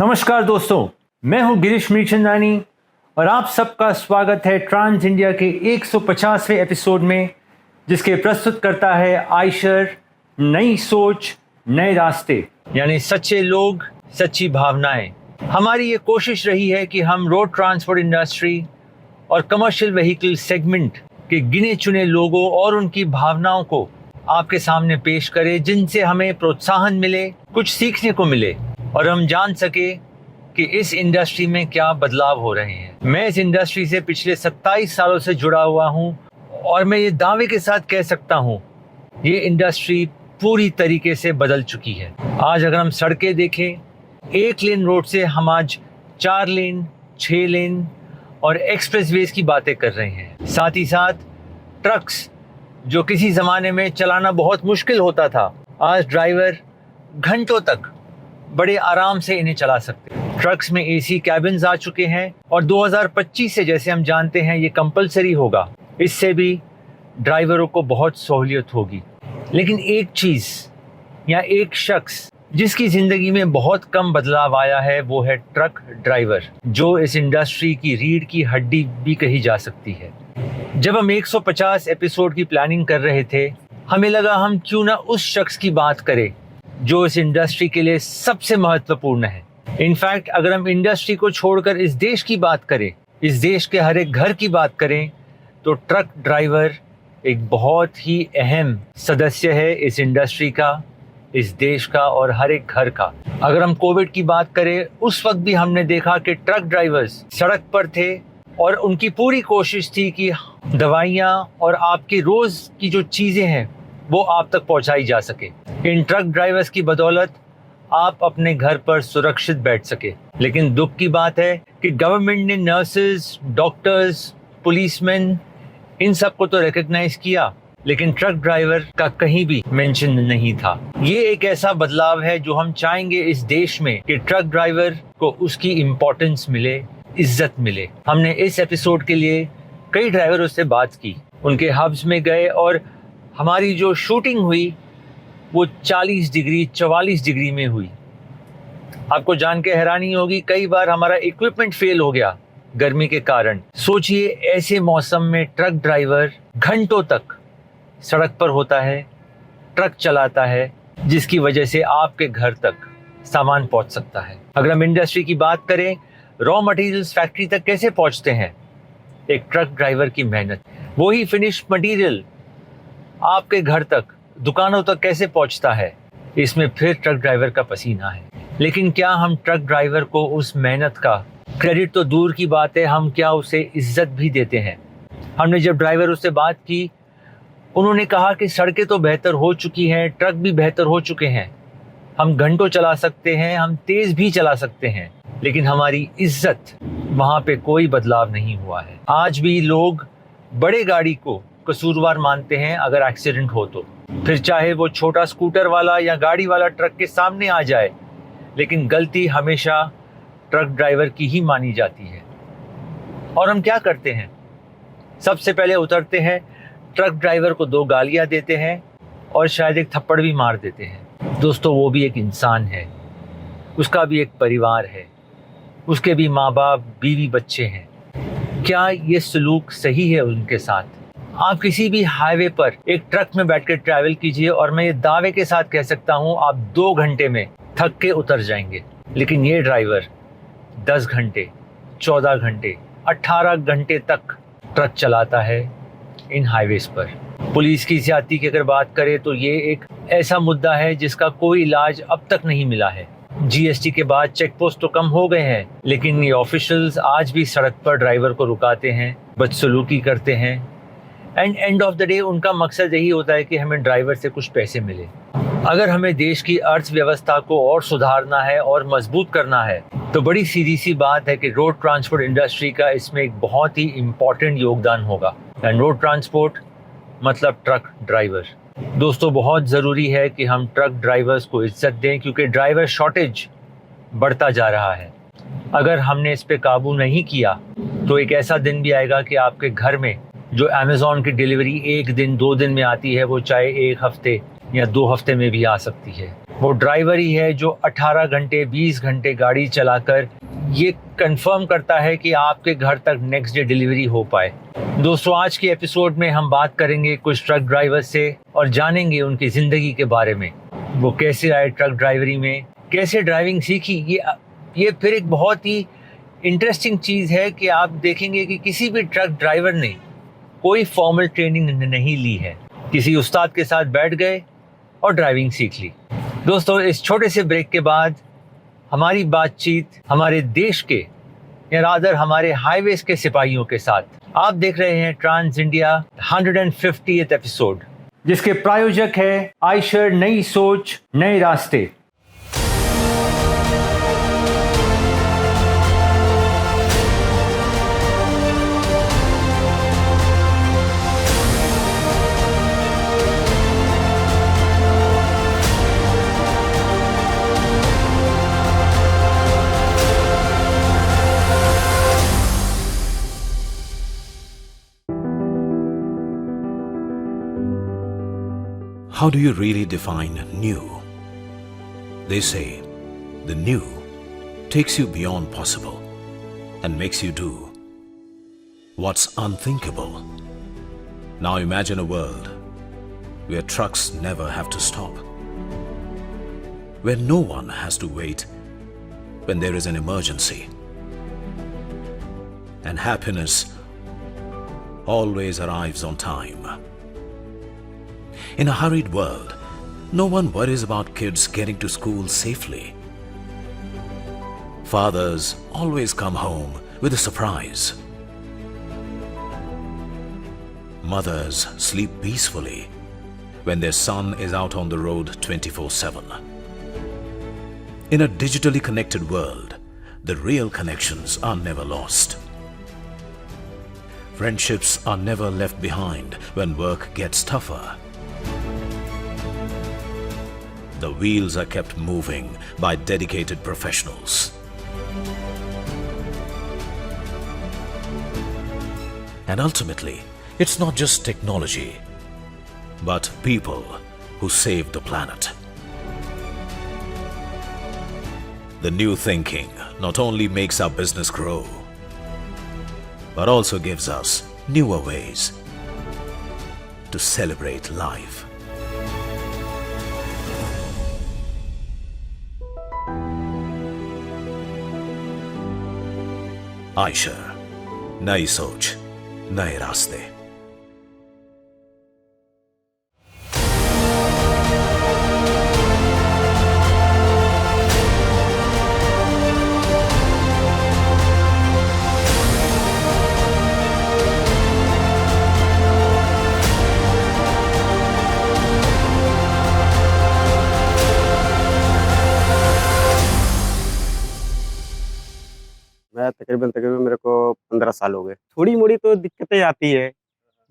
नमस्कार दोस्तों, मैं हूं गिरीश मीरचंदानी और आप सबका स्वागत है ट्रांस इंडिया के 150वें एपिसोड में, जिसके प्रस्तुत करता है आयशर नई सोच नए रास्ते, यानी सच्चे लोग सच्ची भावनाएं। हमारी ये कोशिश रही है कि हम रोड ट्रांसपोर्ट इंडस्ट्री और कमर्शियल व्हीकल सेगमेंट के गिने चुने लोगों और उनकी भावनाओं को आपके सामने पेश करें, जिनसे हमें प्रोत्साहन मिले, कुछ सीखने को मिले और हम जान सके कि इस इंडस्ट्री में क्या बदलाव हो रहे हैं। मैं इस इंडस्ट्री से पिछले 27 सालों से जुड़ा हुआ हूं और मैं ये दावे के साथ कह सकता हूं, ये इंडस्ट्री पूरी तरीके से बदल चुकी है। आज अगर हम सड़कें देखें, 1 लेन रोड से हम आज 4 लेन, 6 लेन और एक्सप्रेसवेज की बातें कर रहे हैं। साथ ही साथ ट्रक्स, जो किसी ज़माने में चलाना बहुत मुश्किल होता था, आज ड्राइवर घंटों तक बड़े आराम से इन्हें चला सकते हैं। ट्रक्स में एसी कैबिन्स आ चुके हैं और 2025 से, जैसे हम जानते हैं, ये कंपलसरी होगा। इससे भी ड्राइवरों को बहुत सहूलियत होगी। लेकिन एक चीज़ या एक शख्स जिसकी ज़िंदगी में बहुत कम बदलाव आया है, वो है ट्रक ड्राइवर, जो इस इंडस्ट्री की रीढ़ की हड्डी भी कही जा सकती है। जब हम 150 एपिसोड की प्लानिंग कर रहे थे, हमें लगा हम क्यों ना उस शख्स की बात करें जो इस इंडस्ट्री के लिए सबसे महत्वपूर्ण है। इनफैक्ट अगर हम इंडस्ट्री को छोड़कर इस देश की बात करें, इस देश के हर एक घर की बात करें, तो ट्रक ड्राइवर एक बहुत ही अहम सदस्य है इस इंडस्ट्री का, इस देश का और हर एक घर का। अगर हम कोविड की बात करें, उस वक्त भी हमने देखा कि ट्रक ड्राइवर्स सड़क पर थे और उनकी पूरी कोशिश थी कि दवाइयाँ और आपकी रोज़ की जो चीज़ें हैं वो आप तक पहुँचाई जा सके। इन ट्रक ड्राइवर्स की बदौलत आप अपने घर पर सुरक्षित बैठ सके। लेकिन दुख की बात है कि गवर्नमेंट ने नर्सेज, डॉक्टर्स, पुलिसमैन, इन सब को तो रिकग्नाइज किया, लेकिन ट्रक ड्राइवर का कहीं भी मेंशन नहीं था। ये एक ऐसा बदलाव है जो हम चाहेंगे इस देश में कि ट्रक ड्राइवर को उसकी इम्पोर्टेंस मिले, इज्जत मिले। हमने इस एपिसोड के लिए कई ड्राइवरों से बात की, उनके हब्स में गए और हमारी जो शूटिंग हुई वो 40 डिग्री 44 डिग्री में हुई। आपको जान के हैरानी होगी, कई बार हमारा इक्विपमेंट फेल हो गया गर्मी के कारण। सोचिए, ऐसे मौसम में ट्रक ड्राइवर घंटों तक सड़क पर होता है, ट्रक चलाता है, जिसकी वजह से आपके घर तक सामान पहुंच सकता है। अगर हम इंडस्ट्री की बात करें, रॉ मटेरियल्स फैक्ट्री तक कैसे पहुंचते हैं? एक ट्रक ड्राइवर की मेहनत। वही फिनिश मटेरियल आपके घर तक, दुकानों तक कैसे पहुंचता है? इसमें फिर ट्रक ड्राइवर का पसीना है। लेकिन क्या हम ट्रक ड्राइवर को उस मेहनत का क्रेडिट तो दूर की बात है, हम क्या उसे इज्जत भी देते हैं? हमने जब ड्राइवरों से बात की, उन्होंने कहा कि सड़कें तो बेहतर हो चुकी हैं, ट्रक भी बेहतर हो चुके हैं, हम घंटों चला सकते हैं, हम तेज़ भी चला सकते हैं, लेकिन हमारी इज्जत, वहाँ पे कोई बदलाव नहीं हुआ है। आज भी लोग बड़े गाड़ी को कसूरवार मानते हैं अगर एक्सीडेंट हो तो, फिर चाहे वो छोटा स्कूटर वाला या गाड़ी वाला ट्रक के सामने आ जाए, लेकिन गलती हमेशा ट्रक ड्राइवर की ही मानी जाती है। और हम क्या करते हैं? सबसे पहले उतरते हैं, ट्रक ड्राइवर को 2 गालियां देते हैं और शायद एक थप्पड़ भी मार देते हैं। दोस्तों, वो भी एक इंसान है, उसका भी एक परिवार है, उसके भी माँ बाप, बीवी, बच्चे हैं। क्या ये सलूक सही है उनके साथ? आप किसी भी हाईवे पर एक ट्रक में बैठकर ट्रैवल कीजिए और मैं ये दावे के साथ कह सकता हूँ, आप 2 घंटे में थक के उतर जाएंगे। लेकिन ये ड्राइवर 10 घंटे, 14 घंटे, 18 घंटे तक ट्रक चलाता है इन हाईवेज पर। पुलिस की ज्यादती की अगर बात करें तो ये एक ऐसा मुद्दा है जिसका कोई इलाज अब तक नहीं मिला है। जीएसटी के बाद चेक पोस्ट तो कम हो गए हैं, लेकिन ये ऑफिशियल्स आज भी सड़क पर ड्राइवर को रुकाते हैं, बदसलूकी करते हैं, and end of the day उनका मकसद यही होता है कि हमें ड्राइवर से कुछ पैसे मिले। अगर हमें देश की अर्थव्यवस्था को और सुधारना है और मजबूत करना है, तो बड़ी सीधी सी बात है कि रोड ट्रांसपोर्ट इंडस्ट्री का इसमें एक बहुत ही इम्पॉर्टेंट योगदान होगा। एंड रोड ट्रांसपोर्ट मतलब ट्रक ड्राइवर। दोस्तों, बहुत ज़रूरी है कि हम ट्रक ड्राइवर्स को इज्जत दें, क्योंकि ड्राइवर शॉर्टेज बढ़ता जा रहा है। अगर हमने इस पे काबू नहीं किया तो एक ऐसा दिन भी आएगा कि आपके घर में जो अमेज़ॉन की डिलीवरी 1 दिन 2 दिन में आती है, वो चाहे 1 हफ्ते या 2 हफ्ते में भी आ सकती है। वो ड्राइवर ही है जो 18 घंटे 20 घंटे गाड़ी चलाकर ये कंफर्म करता है कि आपके घर तक नेक्स्ट डे डिलीवरी हो पाए। दोस्तों, आज के एपिसोड में हम बात करेंगे कुछ ट्रक ड्राइवर से और जानेंगे उनकी ज़िंदगी के बारे में। वो कैसे आए ट्रक ड्राइवरी में, कैसे ड्राइविंग सीखी। ये फिर एक बहुत ही इंटरेस्टिंग चीज़ है कि आप देखेंगे कि किसी भी ट्रक ड्राइवर ने कोई फॉर्मल ट्रेनिंग नहीं ली है, किसी उस्ताद के साथ बैठ गए और ड्राइविंग सीख ली। दोस्तों, इस छोटे से ब्रेक के बाद हमारी बातचीत हमारे देश के या रादर हमारे हाईवेज के सिपाहियों के साथ। आप देख रहे हैं ट्रांस इंडिया 150th एपिसोड, जिसके प्रायोजक है आयशर नई सोच नए रास्ते। How do you really define new? They say the new takes you beyond possible and makes you do what's unthinkable. Now imagine a world where trucks never have to stop, where no one has to wait when there is an emergency, and happiness always arrives on time. In a hurried world, no one worries about kids getting to school safely. Fathers always come home with a surprise. Mothers sleep peacefully when their son is out on the road 24/7. In a digitally connected world, the real connections are never lost. Friendships are never left behind when work gets tougher. The wheels are kept moving by dedicated professionals. And ultimately, it's not just technology, but people who save the planet. The new thinking not only makes our business grow, but also gives us newer ways to celebrate life. Eicher नई सोच नए रास्ते। मैं तकरीबन मेरे को 15 साल हो गए। थोड़ी मोड़ी तो दिक्कतें आती है,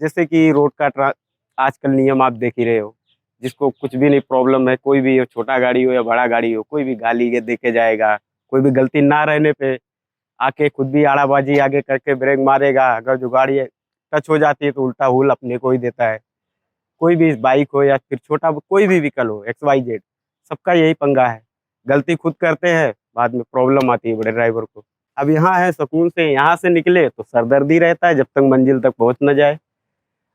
जैसे कि रोड का आजकल नियम आप देख ही रहे हो। जिसको कुछ भी नहीं प्रॉब्लम है, कोई भी हो, छोटा गाड़ी हो या बड़ा गाड़ी हो, कोई भी गाली के देके जाएगा। कोई भी गलती ना रहने पे आके खुद भी आड़ाबाजी आगे करके ब्रेक मारेगा। अगर जो गाड़ी टच हो जाती है तो उल्टा हुल अपने को ही देता है। कोई भी बाइक हो या फिर छोटा कोई भी व्हीकल हो, XYZ, सबका यही पंगा है। गलती खुद करते हैं, बाद में प्रॉब्लम आती है बड़े ड्राइवर को। अब यहाँ है सुकून से, यहाँ से निकले तो सरदर्दी रहता है जब तक मंजिल तक पहुँच न जाए।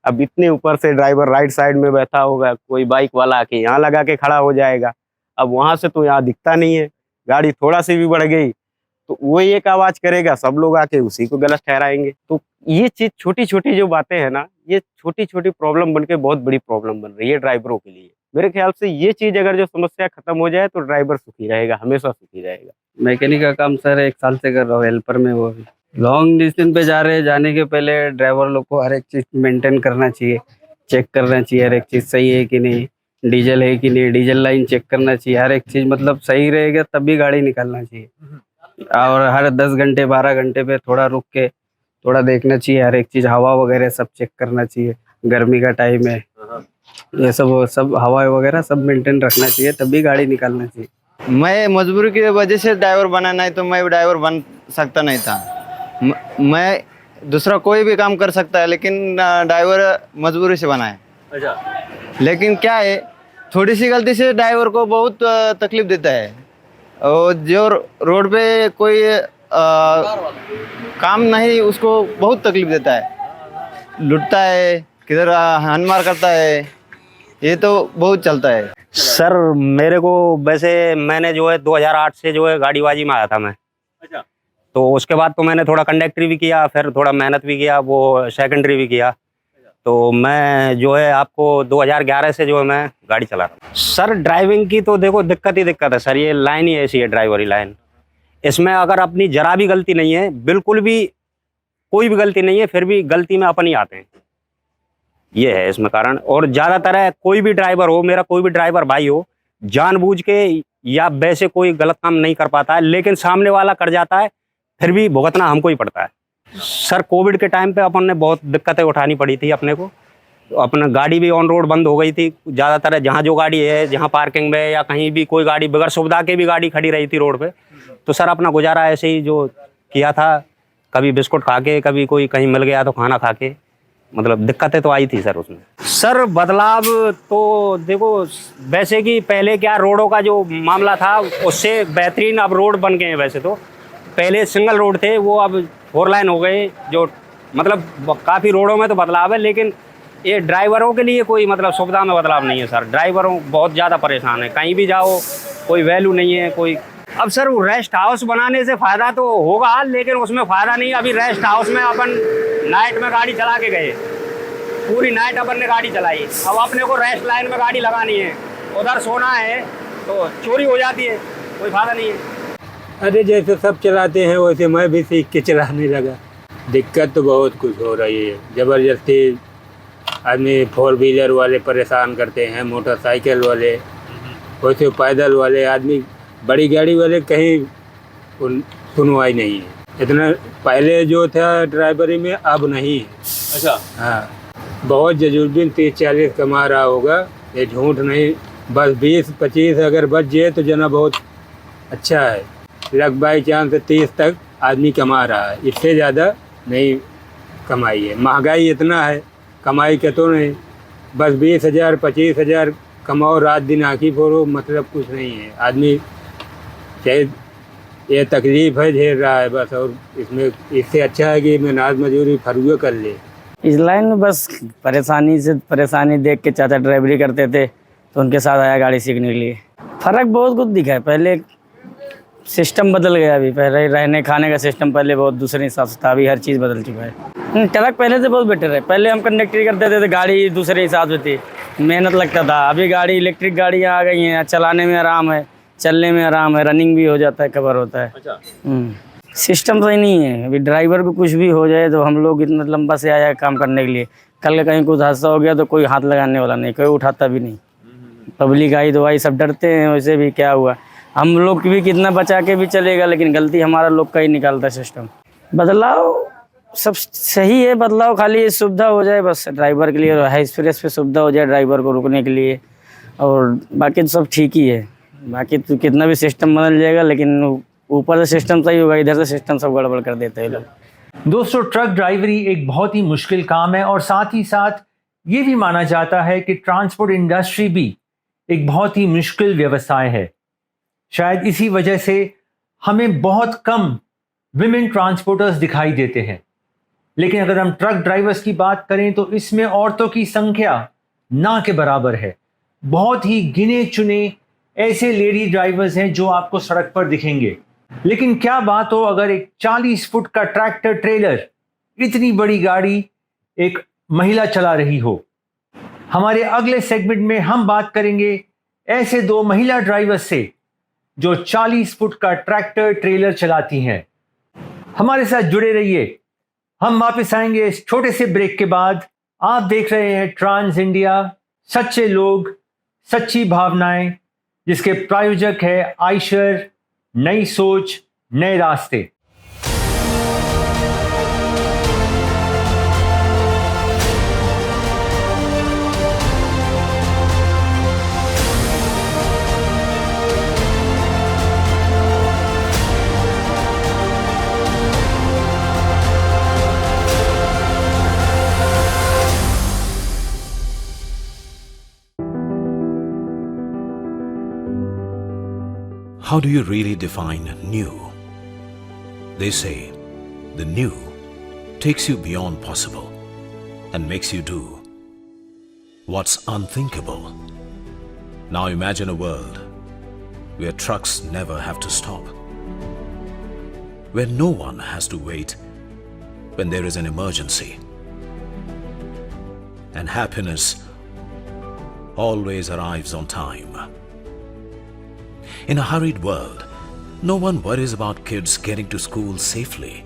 अब इतने ऊपर से ड्राइवर राइट साइड में बैठा होगा, कोई बाइक वाला आके यहाँ लगा के खड़ा हो जाएगा। अब वहाँ से तो यहाँ दिखता नहीं है, गाड़ी थोड़ा सी भी बढ़ गई तो वो एक आवाज़ करेगा, सब लोग आके उसी को गलत ठहराएंगे। तो ये चीज़ छोटी छोटी जो बातें हैं ना, ये छोटी छोटी प्रॉब्लम बन के बहुत बड़ी प्रॉब्लम बन रही है ड्राइवरों के लिए। मेरे ख्याल से ये चीज़ अगर जो समस्या खत्म हो जाए तो ड्राइवर सुखी रहेगा, हमेशा सुखी रहेगा। मैकेनिक का काम सर 1 साल से कर रहा हूँ, हेल्पर में। वो भी लॉन्ग डिस्टेंस पे जा रहे हैं, जाने के पहले ड्राइवर लोग को हर एक चीज़ मेंटेन करना चाहिए, चेक करना चाहिए हर एक चीज़ सही है कि नहीं, डीजल है कि नहीं, डीजल लाइन चेक करना चाहिए। हर एक चीज़ मतलब सही रहेगा तभी गाड़ी निकालना चाहिए। और हर 10 घंटे 12 घंटे पे थोड़ा रुक के थोड़ा देखना चाहिए, हर एक चीज़ हवा वगैरह सब चेक करना चाहिए। गर्मी का टाइम है, ये सब हवा वगैरह सब मेंटेन रखना चाहिए तभी गाड़ी निकालना चाहिए। मैं मजबूरी की वजह से ड्राइवर बना, नहीं तो मैं ड्राइवर बन सकता नहीं था। मैं दूसरा कोई भी काम कर सकता है, लेकिन ड्राइवर मजबूरी से बना है। अच्छा। लेकिन क्या है, थोड़ी सी गलती से ड्राइवर को बहुत तकलीफ देता है। और जो रोड पे कोई काम नहीं, उसको बहुत तकलीफ देता है, लुटता है, किधर हनमार करता है, ये तो बहुत चलता है। सर मेरे को वैसे मैंने जो है 2008 से जो है गाड़ीबाजी में आया था मैं। अच्छा। तो उसके बाद तो मैंने थोड़ा कंडक्टरी भी किया, फिर थोड़ा मेहनत भी किया, वो सेकेंडरी भी किया। तो मैं जो है आपको 2011 से जो है मैं गाड़ी चला रहा हूँ। सर ड्राइविंग की तो देखो दिक्कत ही दिक्कत है सर, ये लाइन ही ऐसी है ड्राइवरी लाइन। इसमें अगर अपनी जरा भी गलती नहीं है, बिल्कुल भी कोई भी गलती नहीं है, फिर भी गलती में अपन ही आते हैं, ये है इसमें कारण। और ज़्यादातर है कोई भी ड्राइवर हो, मेरा कोई भी ड्राइवर भाई हो, जानबूझ के या वैसे कोई गलत काम नहीं कर पाता है, लेकिन सामने वाला कर जाता है, फिर भी भुगतना हमको ही पड़ता है। सर कोविड के टाइम पे अपन ने बहुत दिक्कतें उठानी पड़ी थी अपने को। तो अपना गाड़ी भी ऑन रोड बंद हो गई थी ज़्यादातर, जहाँ जो गाड़ी है, जहाँ पार्किंग में या कहीं भी कोई गाड़ी बगैर सुविधा के भी गाड़ी खड़ी रही थी रोड पे। तो सर अपना गुजारा ऐसे ही जो किया था, कभी बिस्कुट खा के, कभी कोई कहीं मिल गया तो खाना खा के, मतलब दिक्कतें तो आई थी सर उसमें। सर बदलाव तो देखो वैसे कि पहले क्या रोडों का जो मामला था उससे बेहतरीन अब रोड बन गए हैं। वैसे तो पहले सिंगल रोड थे, वो अब 4 लाइन हो गए, जो मतलब काफ़ी रोडों में तो बदलाव है, लेकिन ये ड्राइवरों के लिए कोई मतलब सुविधा में बदलाव नहीं है सर। ड्राइवरों बहुत ज़्यादा परेशान है, कहीं भी जाओ कोई वैल्यू नहीं है कोई। अब सर रेस्ट हाउस बनाने से फ़ायदा तो होगा, लेकिन उसमें फ़ायदा नहीं। अभी रेस्ट हाउस में अपन नाइट में गाड़ी चला के गए, पूरी नाइट अपन ने गाड़ी चलाई, अब अपने को रेस्ट लाइन में गाड़ी लगानी है, उधर सोना है तो चोरी हो जाती है, कोई फ़ायदा नहीं है। अरे जैसे सब चलाते हैं वैसे मैं भी सीख के चलाने लगा। दिक्कत तो बहुत कुछ हो रही है, ज़बरदस्ती आदमी 4 व्हीलर वाले परेशान करते हैं, मोटरसाइकिल वाले, वैसे पैदल वाले आदमी, बड़ी गाड़ी वाले कहीं सुनवाई नहीं है। इतना पहले जो था ड्राइवरी में अब नहीं है। अच्छा। हाँ, बहुत जजुद्दीन 30-40 कमा रहा होगा, ये झूठ नहीं, बस 20-25 अगर बच जाए तो जना बहुत अच्छा है। लग बाई चांस 30 तक आदमी कमा रहा है, इससे ज़्यादा नहीं कमाई है। महंगाई इतना है, कमाई के तो नहीं, बस 20,000 25,000 कमाओ, रात दिन आँखी फोड़ो, मतलब कुछ नहीं है। आदमी चाहे ये तकलीफ है झेल रहा है बस, और इसमें इससे अच्छा है कि मेहनत मजदूरी फरुए कर ले। इस लाइन में बस परेशानी देख के चाचा ड्राइवरी करते थे, तो उनके साथ आया गाड़ी सीखने के लिए। फ़र्क बहुत कुछ दिखा है, पहले सिस्टम बदल गया, अभी पहले रहने खाने का सिस्टम पहले बहुत दूसरे हिसाब से था, अभी हर चीज़ बदल चुका है। ट्रक पहले से बहुत बेटर है, पहले हम कंडक्टरी करते थे तो गाड़ी दूसरे हिसाब से थी, मेहनत लगता था। अभी गाड़ी इलेक्ट्रिक गाड़ियाँ आ गई हैं, चलाने में आराम है, चलने में आराम है, रनिंग भी हो जाता है, कवर होता है। अच्छा। सिस्टम सही नहीं है। अभी ड्राइवर को कुछ भी हो जाए तो हम लोग इतना लंबा से आया काम करने के लिए, कल कहीं कुछ हादसा हो गया तो कोई हाथ लगाने वाला नहीं, कोई उठाता भी नहीं। पब्लिक आई तो आई, सब डरते हैं। वैसे भी क्या हुआ, हम लोग भी कितना बचा के भी चलेगा, लेकिन गलती हमारा लोग का ही निकालता सिस्टम। बदलाव सब सही है, बदलाव खाली सुविधा हो जाए बस ड्राइवर के लिए, हाई एक्सप्रेस पे सुविधा हो जाए ड्राइवर को रुकने के लिए, और बाकी तो सब ठीक ही है। बाकी तो कितना भी सिस्टम बदल जाएगा, लेकिन ऊपर से सिस्टम सही होगा, इधर से सिस्टम सब गड़बड़ कर देते हैं लोग। दोस्तों, ट्रक ड्राइवरी एक बहुत ही मुश्किल काम है, और साथ ही साथ ये भी माना जाता है कि ट्रांसपोर्ट इंडस्ट्री भी एक बहुत ही मुश्किल व्यवसाय है। शायद इसी वजह से हमें बहुत कम विमेन ट्रांसपोर्टर्स दिखाई देते हैं, लेकिन अगर हम ट्रक ड्राइवर्स की बात करें तो इसमें औरतों की संख्या ना के बराबर है। बहुत ही गिने चुने ऐसे लेडी ड्राइवर्स हैं जो आपको सड़क पर दिखेंगे, लेकिन क्या बात हो अगर एक 40 फुट का ट्रैक्टर ट्रेलर, इतनी बड़ी गाड़ी एक महिला चला रही हो। हमारे अगले सेगमेंट में हम बात करेंगे ऐसे 2 महिला ड्राइवर्स से जो 40 फुट का ट्रैक्टर ट्रेलर चलाती हैं। हमारे साथ जुड़े रहिए, हम वापस आएंगे इस छोटे से ब्रेक के बाद। आप देख रहे हैं ट्रांस इंडिया, सच्चे लोग सच्ची भावनाएं, जिसके प्रायोजक है आयशर, नई सोच नए रास्ते। How do you really define new? They say the new takes you beyond possible and makes you do what's unthinkable. Now imagine a world where trucks never have to stop, where no one has to wait when there is an emergency, and happiness always arrives on time. In a hurried world, no one worries about kids getting to school safely.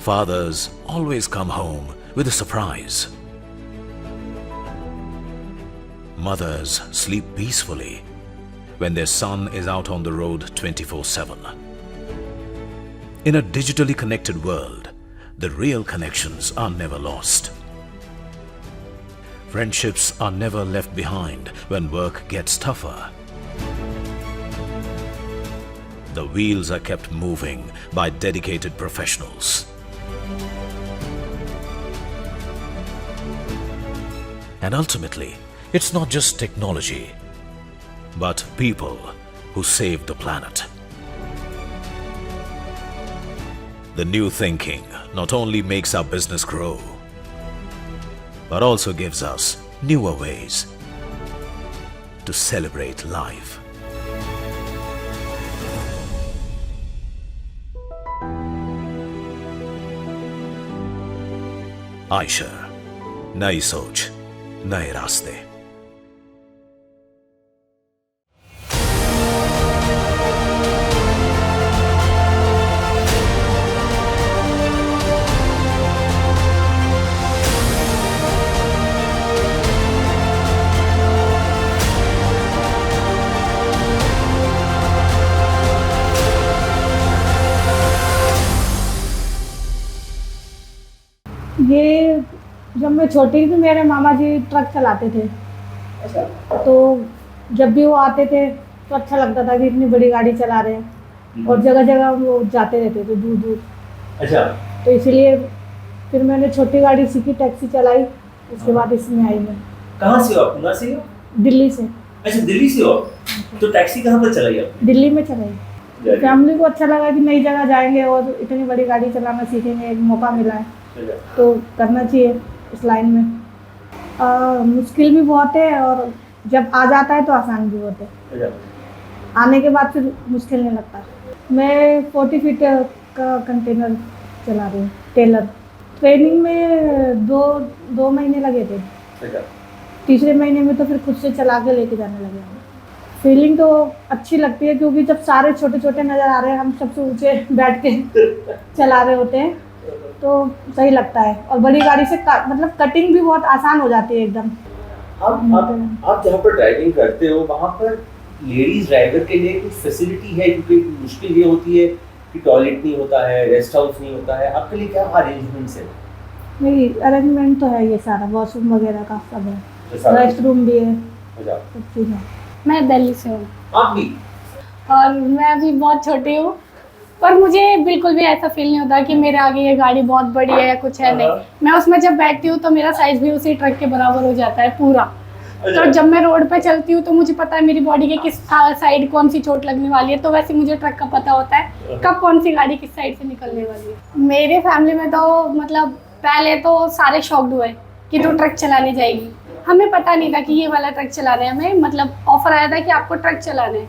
Fathers always come home with a surprise. Mothers sleep peacefully when their son is out on the road 24/7. In a digitally connected world, the real connections are never lost. Friendships are never left behind when work gets tougher. The wheels are kept moving by dedicated professionals. And ultimately, it's not just technology, but people who save the planet. The new thinking not only makes our business grow, but also gives us newer ways to celebrate life. Eicher, नई सोच, नए रास्ते। ये जब मैं छोटी थी मेरे मामा जी ट्रक चलाते थे। तो जब भी वो आते थे तो अच्छा लगता था कि इतनी बड़ी गाड़ी चला रहे हैं और जगह जगह वो जाते रहते थे दूर दूर। अच्छा। तो इसीलिए फिर मैंने छोटी गाड़ी सीखी, टैक्सी चलाई, उसके बाद इसमें आई मैं। कहाँ से हो आप? पूना से हो? दिल्ली से। अच्छा, दिल्ली से हो? तो टैक्सी कहाँ पर चलाई आप? दिल्ली में चलाई। फैमिली को अच्छा लगा कि नई जगह जाएंगे और इतनी बड़ी गाड़ी चलाना सीखेंगे, एक मौका मिला है तो करना चाहिए इस लाइन में। मुश्किल भी बहुत है और जब आ जाता है तो आसान भी बहुत है। आने के बाद फिर मुश्किल नहीं लगता। मैं 40 फीट का कंटेनर चला रही हूँ, टेलर। ट्रेनिंग में दो महीने लगे थे। तीसरे महीने में तो फिर खुद से चला के लेके जाने लगे। फीलिंग तो अच्छी लगती है क्योंकि जब सारे छोटे छोटे नज़र आ रहे हैं, हम सबसे ऊंचे बैठ के चला रहे होते हैं तो सही लगता है। और बड़ी गाड़ी से मतलब कटिंग भी बहुत आसान हो जाती है एकदम। आप जहाँ पर ड्राइविंग करते हो वहाँ पर लेडीज ड्राइवर के लिए कुछ फैसिलिटी है? क्योंकि मुश्किल ये होती है कि टॉयलेट नहीं होता है, रेस्ट हाउस नहीं होता है, आपके लिए क्या अरेंजमेंट्स है? नहीं, अरेंजमेंट तो है, ये सारा वॉशरूम वगैरह का सब है, रेस्ट रूम भी है, सब चीज़ है। मैं दिल्ली से हूँ। आप भी? और मैं अभी बहुत छोटी हूँ, पर मुझे बिल्कुल भी ऐसा फील नहीं होता कि मेरे आगे ये गाड़ी बहुत बड़ी है या कुछ है। नहीं, मैं उसमें जब बैठती हूँ तो मेरा साइज भी उसी ट्रक के बराबर हो जाता है पूरा। तो जब मैं रोड पे चलती हूँ तो मुझे पता है मेरी बॉडी के किस साइड कौन सी चोट लगने वाली है। तो वैसे मुझे ट्रक का पता होता है कब कौन सी गाड़ी किस साइड से निकलने वाली है। मेरे फैमिली में तो मतलब पहले तो सारे शॉक्ड हुए कि तू ट्रक चलाने जाएगी। हमें पता नहीं था कि ये वाला ट्रक चलाना है, हमें मतलब ऑफर आया था कि आपको ट्रक चलाना है।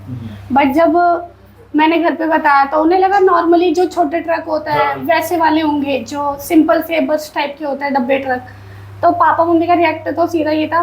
बट जब मैंने घर पे बताया तो उन्हें लगा नॉर्मली जो छोटे ट्रक होता है वैसे वाले होंगे, जो सिंपल से बस टाइप के होता है डब्बे ट्रक। तो पापा मम्मी का रिएक्ट तो सीधा ये था,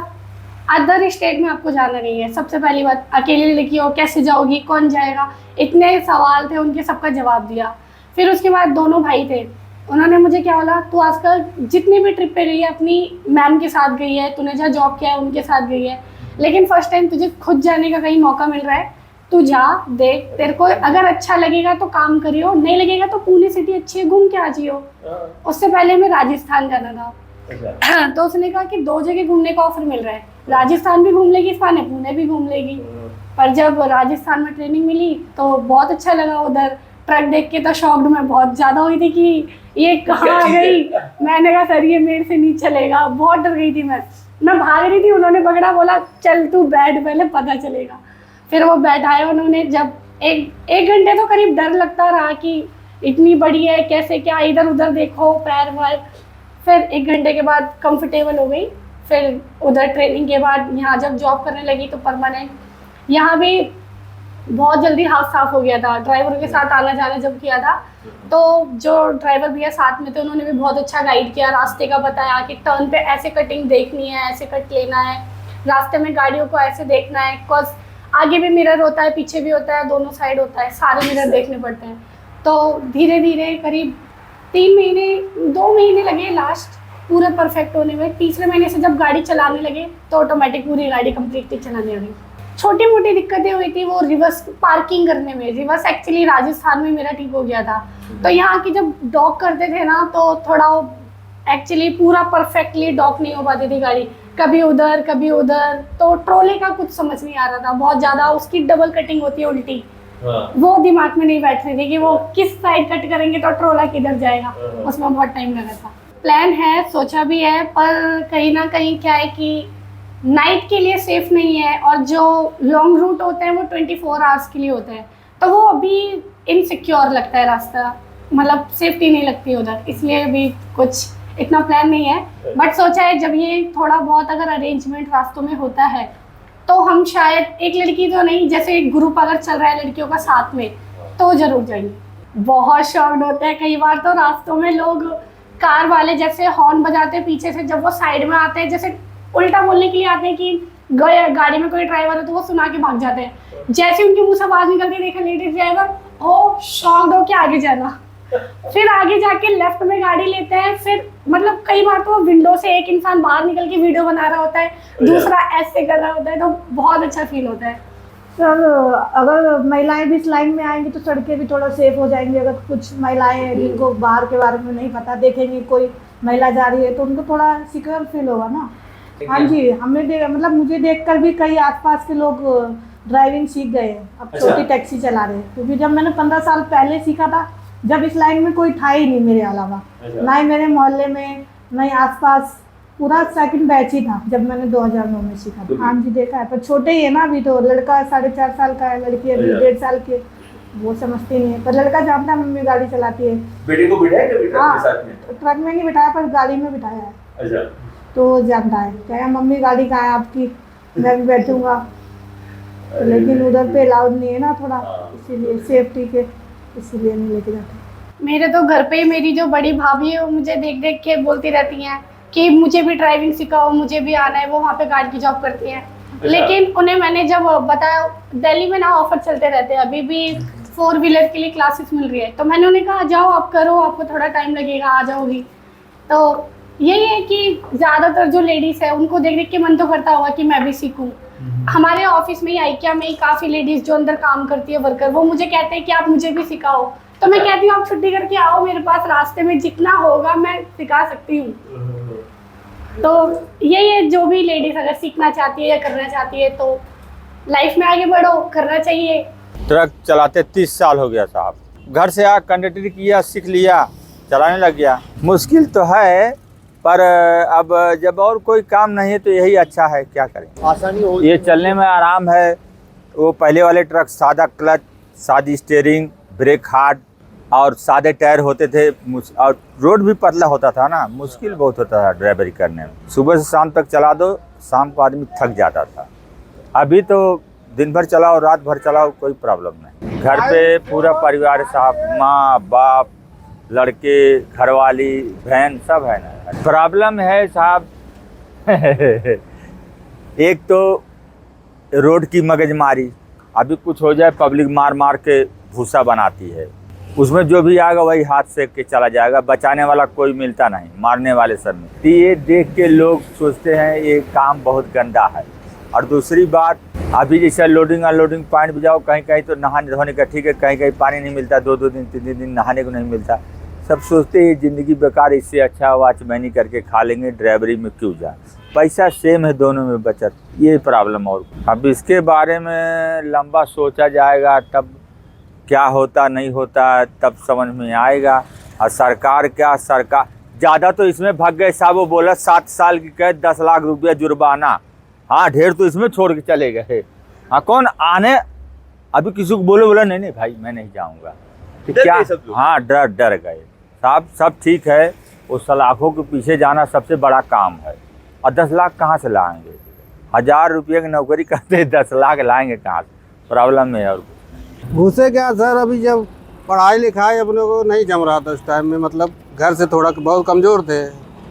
अदर स्टेट में आपको जाना नहीं है। सबसे पहली बात, अकेली लड़की हो, कैसे जाओगी, कौन जाएगा, इतने सवाल थे, उनके सबका जवाब दिया। फिर उसके बाद दोनों भाई थे, उन्होंने मुझे क्या बोला, तू आजकल जितनी भी ट्रिप पे गई है अपनी मैम के साथ गई है, तूने जहाँ जॉब किया है उनके साथ गई है, लेकिन फर्स्ट टाइम तुझे खुद जाने का कहीं मौका मिल रहा है, तू जा, देख, तेरे को अगर अच्छा लगेगा तो काम करियो, नहीं लगेगा तो पुणे सिटी अच्छी है, घूम के आ जियो। उससे पहले मैं राजस्थान जाना था। तो उसने कहा कि 2 जगह घूमने का ऑफर मिल रहा है, राजस्थान भी घूम लेगी इस बहाने, पुणे भी घूम लेगी। पर जब राजस्थान में ट्रेनिंग मिली तो बहुत अच्छा लगा। उधर ट्रक देख के तो शॉक्ड मैं बहुत ज़्यादा हुई थी कि ये कहाँ आ गई। मैंने कहा सर ये मेरे से नहीं चलेगा, बहुत डर गई थी मैं भाग रही थी। उन्होंने पकड़ा, बोला चल तू बैठ पहले पता चलेगा। फिर वो बैठाए उन्होंने, जब एक घंटे तो करीब डर लगता रहा कि इतनी बड़ी है कैसे, क्या इधर उधर देखो पैर वैर। फिर 1 घंटे के बाद कंफर्टेबल हो गई। फिर उधर ट्रेनिंग के बाद यहाँ जब जॉब करने लगी तो परमानेंट यहाँ भी बहुत जल्दी हाथ साफ हो गया था। ड्राइवर के साथ आना जाना जब किया था तो जो ड्राइवर भैया साथ में थे उन्होंने भी बहुत अच्छा गाइड किया, रास्ते का बताया कि टर्न पे ऐसे कटिंग देखनी है, ऐसे कट लेना है, रास्ते में गाड़ियों को ऐसे देखना है, बिकॉज आगे भी मिरर होता है, पीछे भी होता है, दोनों साइड होता है, सारे मिरर देखने पड़ते हैं। तो धीरे धीरे करीब 3 महीने 2 महीने लगे लास्ट पूरे परफेक्ट होने में। तीसरे महीने से जब गाड़ी चलाने लगे तो ऑटोमेटिक पूरी गाड़ी कम्प्लीटली चलाने लगी। छोटी मोटी दिक्कतें हुई थी वो रिवर्स पार्किंग करने में। रिवर्स एक्चुअली राजस्थान में मेरा ठीक हो गया था, तो यहाँ की जब डॉक करते थे ना तो थोड़ा एक्चुअली पूरा परफेक्टली डॉक नहीं हो पाती थी गाड़ी, कभी उधर कभी उधर। तो ट्रोले का कुछ समझ नहीं आ रहा था, बहुत ज़्यादा उसकी डबल कटिंग होती है उल्टी, वो दिमाग में नहीं बैठ रही थी कि वो किस साइड कट करेंगे तो ट्रोला किधर जाएगा, उसमें बहुत टाइम लगा था। प्लान है, सोचा भी है, पर कहीं ना कहीं क्या है कि नाइट के लिए सेफ नहीं है और जो लॉन्ग रूट होते हैं वो 24 आवर्स के लिए होते हैं, तो वो अभी इनसिक्योर लगता है रास्ता, मतलब सेफ्टी नहीं लगती उधर, इसलिए अभी कुछ इतना प्लान नहीं है। बट सोचा है जब ये थोड़ा बहुत अगर अरेंजमेंट रास्तों में होता है तो हम शायद एक लड़की तो नहीं, जैसे एक ग्रुप अगर चल रहा है लड़कियों का साथ में तो जरूर जाएंगे। बहुत शॉक्ड होता है कई बार तो रास्तों में लोग, कार वाले जैसे हॉर्न बजाते हैं पीछे से, जब वो साइड में आते हैं जैसे उल्टा बोलने के लिए आते हैं कि गाड़ी में कोई ड्राइवर है तो वो सुना के भाग जाते हैं। जैसे उनके मुंह से आवाज निकलती है देखा लेडीज ड्राइवर, ओ शॉक्ड हो के आगे जाना, फिर आगे जाके लेफ्ट में गाड़ी लेते हैं। फिर मतलब कई बार तो विंडो से एक इंसान बाहर निकल के वीडियो बना रहा होता है, दूसरा ऐसे कर रहा होता है, तो बहुत अच्छा फील होता है। सर अगर महिलाएं भी इस लाइन में आएंगी तो सड़कें भी थोड़ा सेफ हो जाएंगी। अगर कुछ महिलाएं हैं जिनको बाहर के बारे में नहीं पता, देखेंगी कोई महिला जा रही है तो उनको थोड़ा सिक्योर फील होगा ना। हाँ जी, हमें मतलब मुझे देखकर भी कई आसपास के लोग ड्राइविंग सीख गए हैं, अब छोटी टैक्सी चला रहे हैं। क्योंकि जब मैंने 15 साल पहले सीखा था, जब इस लाइन में कोई था ही नहीं मेरे अलावा, ना ही मेरे मोहल्ले में, ना ही आसपास, पूरा सेकंड बैच ही था जब मैंने 2009 में सीखा था। हाँ जी देखा है, पर छोटे ही है ना अभी तो। लड़का 4.5 साल का है, लड़की अभी 1.5 साल की, वो समझती नहीं है, पर लड़का जानता है मम्मी गाड़ी चलाती है। बेटे को बिठाया कभी ट्रक हाँ, के साथ में? ट्रक में नहीं बिठाया पर गाड़ी में बिठाया है। अच्छा, तो वो जानता है, क्या मम्मी गाड़ी कहाँ है आपकी, मैं भी बैठूंगा। लेकिन उधर पे अलाउड नहीं है ना थोड़ा, इसीलिए सेफ्टी के, इसीलिए नहीं लेके जाते। मेरे तो घर पे ही मेरी जो बड़ी भाभी है वो मुझे देख देख के बोलती रहती हैं कि मुझे भी ड्राइविंग सिखाओ, मुझे भी आना है। वो वहाँ पे गार्ड की जॉब करती हैं, लेकिन उन्हें मैंने जब बताया, दिल्ली में ना ऑफर चलते रहते हैं, अभी भी 4 व्हीलर के लिए क्लासेस मिल रही है, तो मैंने उन्हें कहा जाओ आप करो, आपको थोड़ा टाइम लगेगा, आ जाओगी। तो यही है कि ज़्यादातर जो लेडीज़ है उनको देख देख के मन तो करता होगा कि मैं भी सीखूं। हमारे ऑफिस में ही आइकिया में ही काफ़ी लेडीज़ जो अंदर काम करती है वर्कर, वो मुझे कहते हैं कि आप मुझे भी सिखाओ। तो मैं कहती हूँ आप छुट्टी करके आओ मेरे पास, रास्ते में जितना होगा मैं सिखा सकती हूँ। तो यही है, जो भी लेडीज अगर सीखना चाहती है या करना चाहती है तो लाइफ में आगे बढ़ो, करना चाहिए। ट्रक चलाते 30 साल हो गया साहब, घर से आ कंडक्टरी किया, सीख लिया, चलाने लग गया। मुश्किल तो है पर अब जब और कोई काम नहीं है तो यही अच्छा है, क्या करें, आसानी हो, ये चलने में आराम है। वो पहले वाले ट्रक सादा क्लच, सादी स्टीयरिंग, ब्रेक हार्ड और सादे टायर होते थे, और रोड भी पतला होता था ना, मुश्किल बहुत होता था ड्राइवरी करने में। सुबह से शाम तक चला दो, शाम को आदमी थक जाता था। अभी तो दिन भर चलाओ, रात भर चलाओ, कोई प्रॉब्लम नहीं। घर पे पूरा परिवार साहब, माँ बाप, लड़के, घरवाली, बहन सब है ना। प्रॉब्लम है साहब एक तो रोड की मगजमारी, अभी कुछ हो जाए पब्लिक मार मार के भूसा बनाती है, उसमें जो भी आएगा वही हाथ से के चला जाएगा, बचाने वाला कोई मिलता नहीं, मारने वाले सब में। ये देख के लोग सोचते हैं ये काम बहुत गंदा है। और दूसरी बात, अभी जैसे लोडिंग अनलोडिंग पॉइंट भी जाओ, कहीं कहीं तो नहाने धोने का ठीक है, कहीं कहीं पानी नहीं मिलता, 2-2 दिन 3 दिन नहाने को नहीं मिलता। सब सोचते हैं ज़िंदगी बेकार, इससे अच्छा वॉचमैनी करके खा लेंगे, ड्राइवरी में क्यों जाए, पैसा सेम है दोनों में बचत, ये प्रॉब्लम। और अब इसके बारे में लंबा सोचा जाएगा, तब क्या होता नहीं होता तब समझ में आएगा। और सरकार क्या, सरकार ज़्यादा तो इसमें भाग गए साहब, वो बोला 7 साल की कैद 10 लाख रुपया जुर्माना। हाँ, ढेर तो इसमें छोड़ के चले गए। हाँ कौन आने, अभी किसी को बोला नहीं नहीं भाई मैं नहीं जाऊंगा, तो डर क्या, गए सब लोग? हाँ डर गए साहब। सब ठीक है, वो सलाखों के पीछे जाना सबसे बड़ा काम है, और 10 लाख कहाँ से लाएंगे? 1000 रुपये की नौकरी करते 10 लाख लाएंगे कहाँ से? प्रॉब्लम है। और घुसे क्या सर, अभी जब पढ़ाई लिखाई अपने को नहीं जम रहा था उस टाइम में, मतलब घर से थोड़ा बहुत कमज़ोर थे,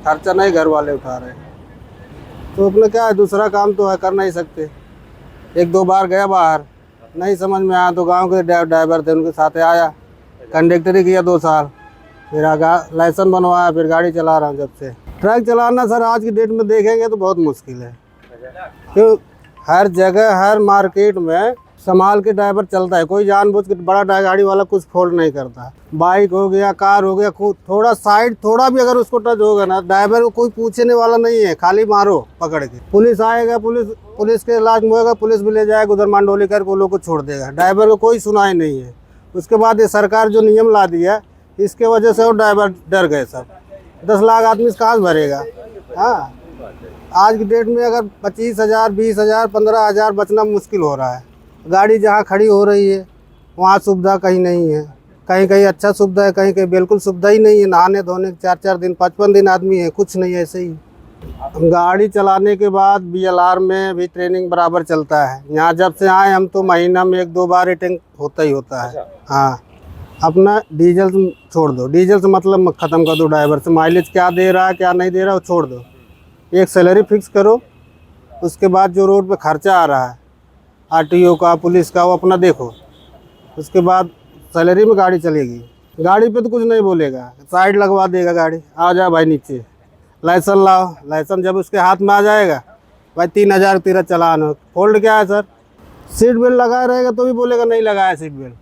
खर्चा नहीं घर वाले उठा रहे, तो अपने क्या है, दूसरा काम तो है कर नहीं सकते। 1-2 बार गया बाहर, नहीं समझ में आया तो गांव के ड्राइवर थे उनके साथ आया, कंडक्टरी किया 2 साल, फिर लाइसेंस बनवाया, फिर गाड़ी चला रहा हूँ जब से। ट्रक चलाना सर आज की डेट में देखेंगे तो बहुत मुश्किल है, क्यों हर जगह हर मार्केट में संभाल के ड्राइवर चलता है, कोई जानबूझ के बड़ा गाड़ी वाला कुछ फोल्ड नहीं करता। बाइक हो गया, कार हो गया, थोड़ा साइड थोड़ा भी अगर उसको टच होगा ना, ड्राइवर को कोई पूछने वाला नहीं है, खाली मारो पकड़ के। पुलिस आएगा, पुलिस के इलाज में होगा, पुलिस भी ले जाएगा उधर मंडोली कर, वो लोग को छोड़ देगा, ड्राइवर को कोई सुनाई नहीं है। उसके बाद ये सरकार जो नियम ला दिया, इसके वजह से वो ड्राइवर डर गए सब। 10 लाख आदमी कहाँ से भरेगा? हाँ, आज की डेट में अगर 25,000, 20,000, 15,000 बचना मुश्किल हो रहा है। गाड़ी जहाँ खड़ी हो रही है वहाँ सुविधा कहीं नहीं है, कहीं कहीं अच्छा सुविधा है, कहीं कहीं बिल्कुल सुविधा ही नहीं है। नहाने धोने 4-4 दिन 55 दिन आदमी है, कुछ नहीं है, ऐसे ही। गाड़ी चलाने के बाद BLR में भी ट्रेनिंग बराबर चलता है। यहाँ जब से आए हम तो महीना में 1-2 बार अटेंड होता ही होता है। हाँ, अपना डीजल छोड़ दो, डीजल से मतलब ख़त्म कर दो, ड्राइवर से माइलेज क्या दे रहा है क्या नहीं दे रहा है वो छोड़ दो, एक सैलरी फिक्स करो, उसके बाद जो रोड पे खर्चा आ रहा है RTO का, पुलिस का, वो अपना देखो, उसके बाद सैलरी में गाड़ी चलेगी। गाड़ी पे तो कुछ नहीं बोलेगा, साइड लगवा देगा गाड़ी, आ जा भाई नीचे, लाइसेंस लाओ, लाइसेंस जब उसके हाथ में आ जाएगा भाई 3,000 तेरा चालान हो। फोल्ड क्या है सर, सीट बेल्ट लगाया रहेगा तो भी बोलेगा नहीं लगाया सीट बेल्ट,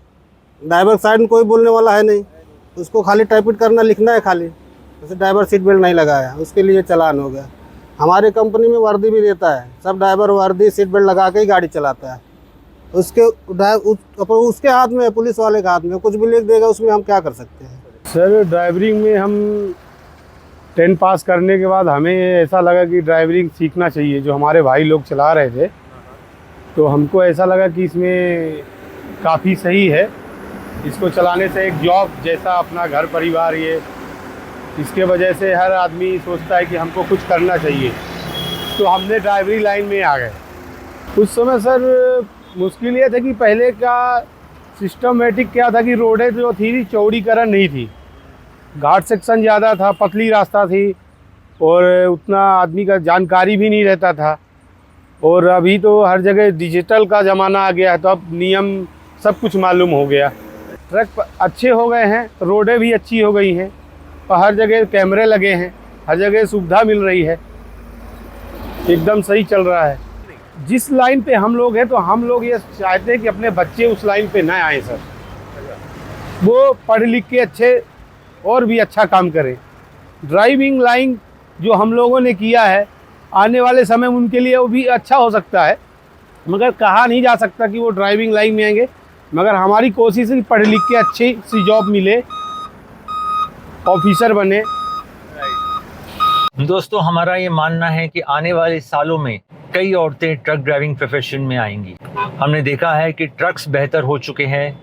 ड्राइवर साइड में कोई बोलने वाला है नहीं, उसको खाली टाइपिट करना लिखना है खाली, जैसे ड्राइवर सीट बेल्ट नहीं लगाया उसके लिए चालान हो गया। हमारे कंपनी में वर्दी भी देता है, सब ड्राइवर वर्दी सीट बेल्ट लगा के ही गाड़ी चलाता है। उसके हाथ में है, पुलिस वाले के हाथ में, कुछ भी लिख देगा उसमें हम क्या कर सकते हैं। सर ड्राइवरिंग में हम 10 पास करने के बाद हमें ऐसा लगा कि ड्राइवरिंग सीखना चाहिए, जो हमारे भाई लोग चला रहे थे, तो हमको ऐसा लगा कि इसमें काफ़ी सही है, इसको चलाने से एक जॉब जैसा अपना घर परिवार, ये इसके वजह से हर आदमी सोचता है कि हमको कुछ करना चाहिए, तो हमने ड्राइवरी लाइन में आ गए। उस समय सर मुश्किल ये था कि पहले का सिस्टमेटिक क्या था कि रोडें जो थी चौड़ीकरण नहीं थी, घाट सेक्शन ज़्यादा था, पतली रास्ता थी, और उतना आदमी का जानकारी भी नहीं रहता था। और अभी तो हर जगह डिजिटल का ज़माना आ गया है, तो अब नियम सब कुछ मालूम हो गया। ट्रक अच्छे हो गए हैं, रोडें भी अच्छी हो गई हैं, और हर जगह कैमरे लगे हैं, हर जगह सुविधा मिल रही है, एकदम सही चल रहा है। जिस लाइन पे हम लोग हैं तो हम लोग ये चाहते हैं कि अपने बच्चे उस लाइन पे ना आए सर, वो पढ़ लिख के अच्छे और भी अच्छा काम करें। ड्राइविंग लाइन जो हम लोगों ने किया है, आने वाले समय में उनके लिए वो भी अच्छा हो सकता है, मगर कहा नहीं जा सकता कि वो ड्राइविंग लाइन में आएंगे, मगर हमारी कोशिश है कि पढ़ लिख के अच्छी सी जॉब मिले, ऑफिसर बने। दोस्तों, हमारा ये मानना है कि आने वाले सालों में कई औरतें ट्रक ड्राइविंग प्रोफेशन में आएंगी। हमने देखा है कि ट्रक्स बेहतर हो चुके हैं,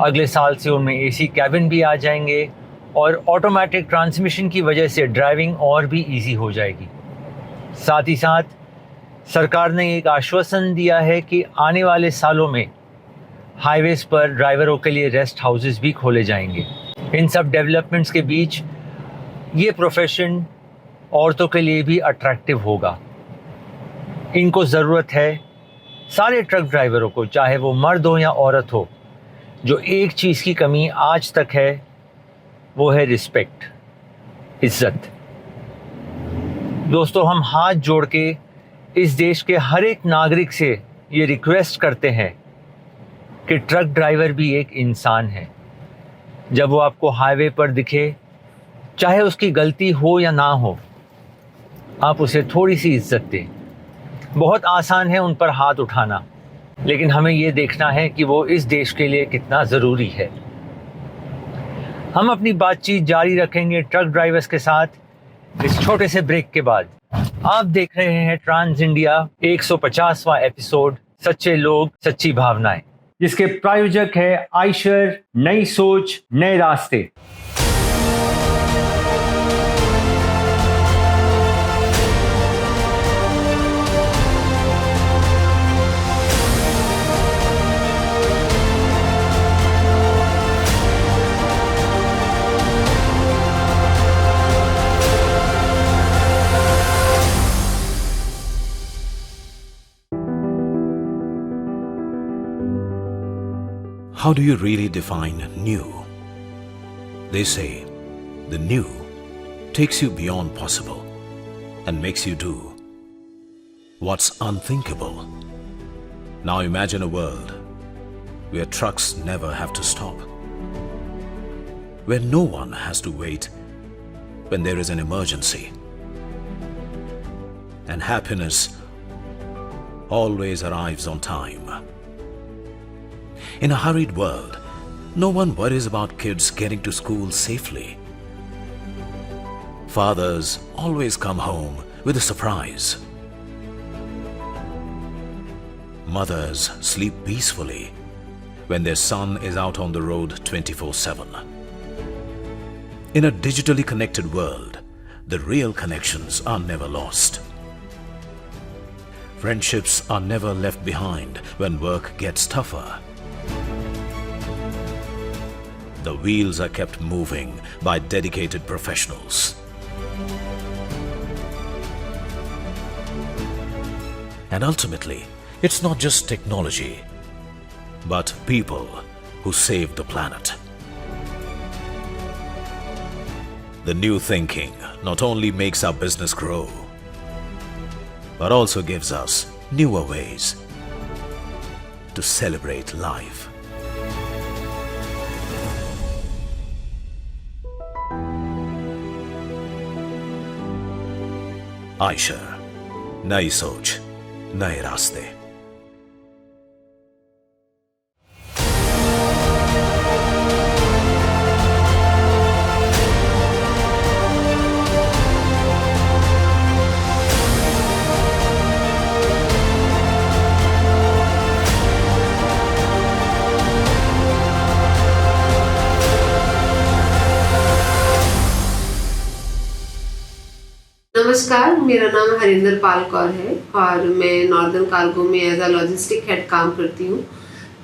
अगले साल से उनमें AC कैबिन भी आ जाएंगे, और ऑटोमेटिक ट्रांसमिशन की वजह से ड्राइविंग और भी इजी हो जाएगी। साथ ही साथ सरकार ने एक आश्वासन दिया है कि आने वाले सालों में हाईवेज़ पर ड्राइवरों के लिए रेस्ट हाउसेस भी खोले जाएंगे। इन सब डेवलपमेंट्स के बीच ये प्रोफेशन औरतों के लिए भी अट्रैक्टिव होगा। इनको ज़रूरत है सारे ट्रक ड्राइवरों को, चाहे वो मर्द हो या औरत हो। जो एक चीज़ की कमी आज तक है वो है रिस्पेक्ट, इज़्ज़त। दोस्तों, हम हाथ जोड़ के इस देश के हर एक नागरिक से ये रिक्वेस्ट करते हैं कि ट्रक ड्राइवर भी एक इंसान है। जब वो आपको हाईवे पर दिखे, चाहे उसकी गलती हो या ना हो, आप उसे थोड़ी सी इज्जत दें। बहुत आसान है उन पर हाथ उठाना, लेकिन हमें ये देखना है कि वो इस देश के लिए कितना ज़रूरी है। हम अपनी बातचीत जारी रखेंगे ट्रक ड्राइवर्स के साथ इस छोटे से ब्रेक के बाद। आप देख रहे हैं ट्रांस इंडिया 150वां एपिसोड सच्चे लोग, सच्ची भावनाएं, जिसके प्रायोजक है आयशर नई सोच नए रास्ते। How do you really define new? They say the new takes you beyond possible and makes you do what's unthinkable. Now imagine a world where trucks never have to stop, where no one has to wait when there is an emergency, and happiness always arrives on time. In a hurried world, no one worries about kids getting to school safely. Fathers always come home with a surprise. Mothers sleep peacefully when their son is out on the road 24/7. In a digitally connected world, the real connections are never lost. Friendships are never left behind when work gets tougher. The wheels are kept moving by dedicated professionals. And ultimately, it's not just technology, but people who save the planet. The new thinking not only makes our business grow, but also gives us newer ways to celebrate life. Eicher नई सोच नए रास्ते। नमस्कार, मेरा नाम हरिंदर पाल कौर है और मैं नॉर्दर्न कार्गो में एज अ लॉजिस्टिक हेड काम करती हूँ।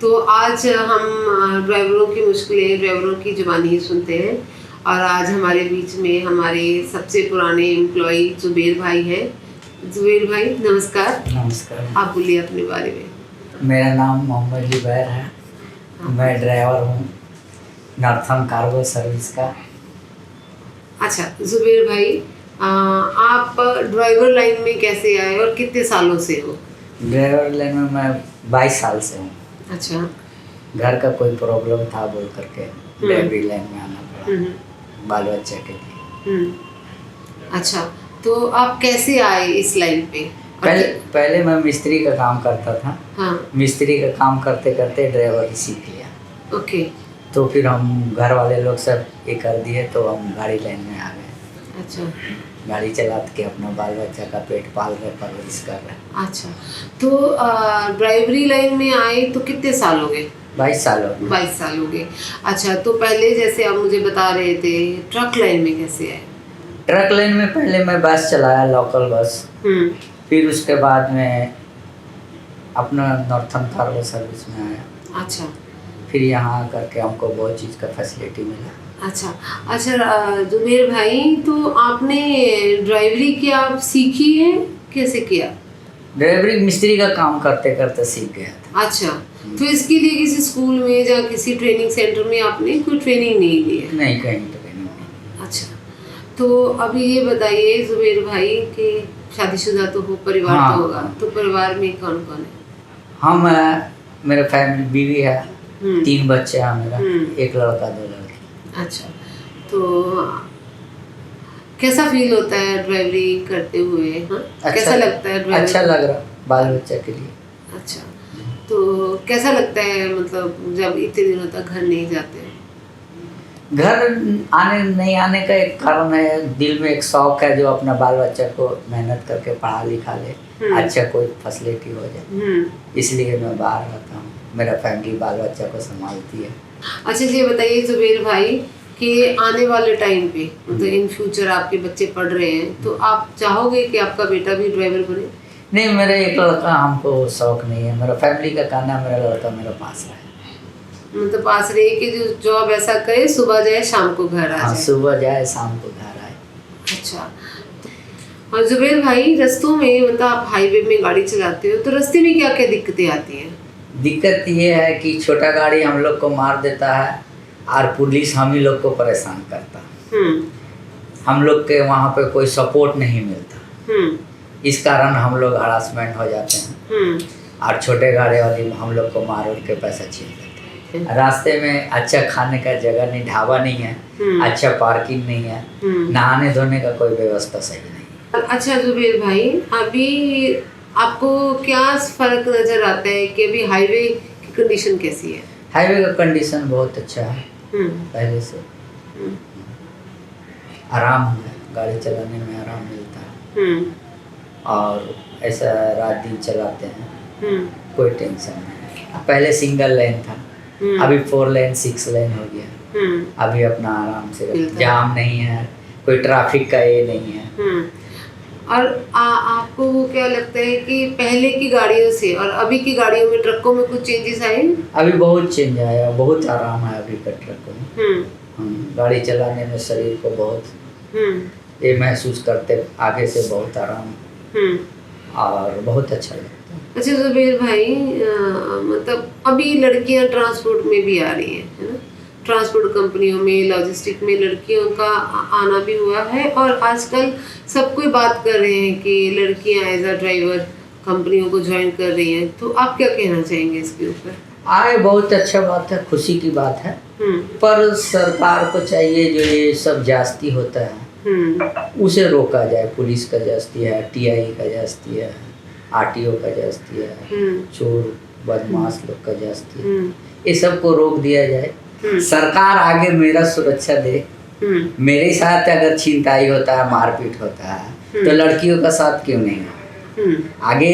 तो आज हम ड्राइवरों की मुश्किलें, ड्राइवरों की जुबानी ही सुनते हैं और आज हमारे बीच में हमारे सबसे पुराने एम्प्लॉई जुबेर भाई हैं। जुबेर भाई नमस्कार। नमस्कार। आप बोलिए अपने बारे में। मेरा नाम मोहम्मद जुबैर है, मैं ड्राइवर हूँ नॉर्थर्न कार्गो सर्विस का। अच्छा जुबेर भाई, आप ड्राइवर लाइन में कैसे आए और कितने सालों से हो? ड्राइवर लाइन में मैं 22 साल से हूँ। अच्छा। घर का कोई प्रॉब्लम था बोल करके ड्राइवरी लाइन में आना पड़ा, बाल बच्चे के लिए। अच्छा, तो आप कैसे आए इस लाइन पे? पहले मैं मिस्त्री का काम करता था। हाँ। मिस्त्री का काम करते करते ड्राइवर सीख लिया। ओके। तो फिर हम घर वाले लोग सब ये कर दिए तो हम गाड़ी लाइन में आ गए। अच्छा। गाड़ी चला के अपना बाल बच्चा का पेट पाल रहे, परवरिश कर रहे। अच्छा, तो ड्राइवरी लाइन में आए तो कितने साल हो गए? 22 साल हो गए। 22 साल हो गए। अच्छा, तो पहले जैसे आप मुझे बता रहे थे ट्रक लाइन में कैसे आए? ट्रक लाइन में पहले मैं बस चलाया, लोकल बस। फिर उसके बाद में अपना नॉर्थर्न कार्गो सर्विस में आया। अच्छा। फिर यहाँ करके हमको बहुत चीज़ का फैसिलिटी मिला। अच्छा अच्छा, जुबेर भाई, तो आपने ड्राइवरी क्या आप सीखी है, कैसे किया? ड्राइवरी मिस्त्री का काम करते करते सीख गया था। अच्छा, तो इसके लिए किसी स्कूल में या किसी ट्रेनिंग सेंटर में आपने कोई ट्रेनिंग नहीं ली है? नहीं, कहीं ट्रेनिंग नहीं। अच्छा, तो अभी ये बताइए जुबेर भाई कि शादीशुदा तो हो, परिवार हाँ, तो होगा, तो परिवार में कौन कौन है? हम मेरे फैमिली, बीवी है, 3 बच्चे हैं मेरा, 1 लड़का 2 लड़की। अच्छा, तो कैसा फील होता है ड्राइवरी करते हुए? हाँ, अच्छा, कैसा लगता है ड्राइवरी? अच्छा लग रहा बाल बच्चे के लिए। अच्छा, तो कैसा लगता है मतलब जब इतने दिनों तक घर नहीं जाते? घर आने नहीं आने का एक कारण है, दिल में एक शौक है जो अपना बाल बच्चा को मेहनत करके पढ़ा लिखा ले, अच्छा कोई फैसिलिटी हो जाए, इसलिए मैं बाहर रहता हूँ। मेरा फैमिली बाल बच्चा को संभालती है। अच्छा ये बताइए जुबेर भाई कि आने वाले टाइम पे मतलब इन फ्यूचर आपके बच्चे पढ़ रहे हैं तो आप चाहोगे कि आपका बेटा भी ड्राइवर बने? नहीं, मेरा एक लड़का, हमको शौक नहीं है, मेरा फैमिली का कहना है मेरा लड़का मेरे पास रहे। मतलब पास रहे कि जो जॉब ऐसा करे, सुबह जाए शाम को घर आ हाँ, जाए। सुबह जाए शाम को घर आए। अच्छा, और जुबेर भाई रस्तों में मतलब आप हाईवे में गाड़ी चलाते हो तो रास्ते में क्या क्या दिक्कतें आती हैं? दिक्कत ये है कि छोटा गाड़ी हम लोग को मार देता है और पुलिस हम ही लोग को परेशान करता है। हम लोग के वहाँ पे कोई सपोर्ट नहीं मिलता, इस कारण हम लोग हरासमेंट हो जाते हैं और छोटे गाड़ी वाली हम लोग को मार उड़ के पैसा छीन लेते हैं। रास्ते में अच्छा खाने का जगह नहीं, ढाबा नहीं है, अच्छा पार्किंग नहीं है, नहाने धोने का कोई व्यवस्था सही नहीं। अच्छा जुबेर भाई, अभी आपको क्या फर्क नजर आता है कि अभी हाईवे की कंडीशन कैसी है? हाईवे का कंडीशन बहुत अच्छा है पहले से, आराम है, गाड़ी चलाने में आराम मिलता है और ऐसा रात दिन चलाते हैं, कोई टेंशन नहीं। पहले सिंगल लेन था, अभी 4 लेन 6 लेन हो गया, अभी अपना आराम से, जाम नहीं है, कोई ट्रैफिक का ये नहीं है। और आपको क्या लगता है कि पहले की गाड़ियों से और अभी की गाड़ियों में, ट्रकों में कुछ चेंजेस आए? अभी बहुत चेंज आया, बहुत आराम है अभी का ट्रकों में। गाड़ी चलाने में शरीर को बहुत ये महसूस करते, आगे से बहुत आराम और बहुत अच्छा लगता है। अच्छा जुबेर भाई, मतलब अभी लड़कियां ट्रांसपोर्ट में भी आ रही हैं, है ना? ट्रांसपोर्ट कंपनियों में, लॉजिस्टिक में लड़कियों का आना भी हुआ है और आजकल सब कोई बात कर रहे हैं कि लड़कियां एज अ ड्राइवर कंपनियों को ज्वाइन कर रही हैं, तो आप क्या कहना चाहेंगे इसके ऊपर? आए, बहुत अच्छा बात है, खुशी की बात है, पर सरकार को चाहिए जो ये सब जास्ती होता है उसे रोका जाए। पुलिस का जास्ती है, टीआई का जास्ती है, आरटीओ का जास्ती है, चोर बदमाश लोग का जास्ती है, ये सब को रोक दिया जाए। सरकार आगे मेरा सुरक्षा दे, मेरे साथ अगर छीनताई होता है, मारपीट होता है तो लड़कियों का साथ क्यों नहीं है? आगे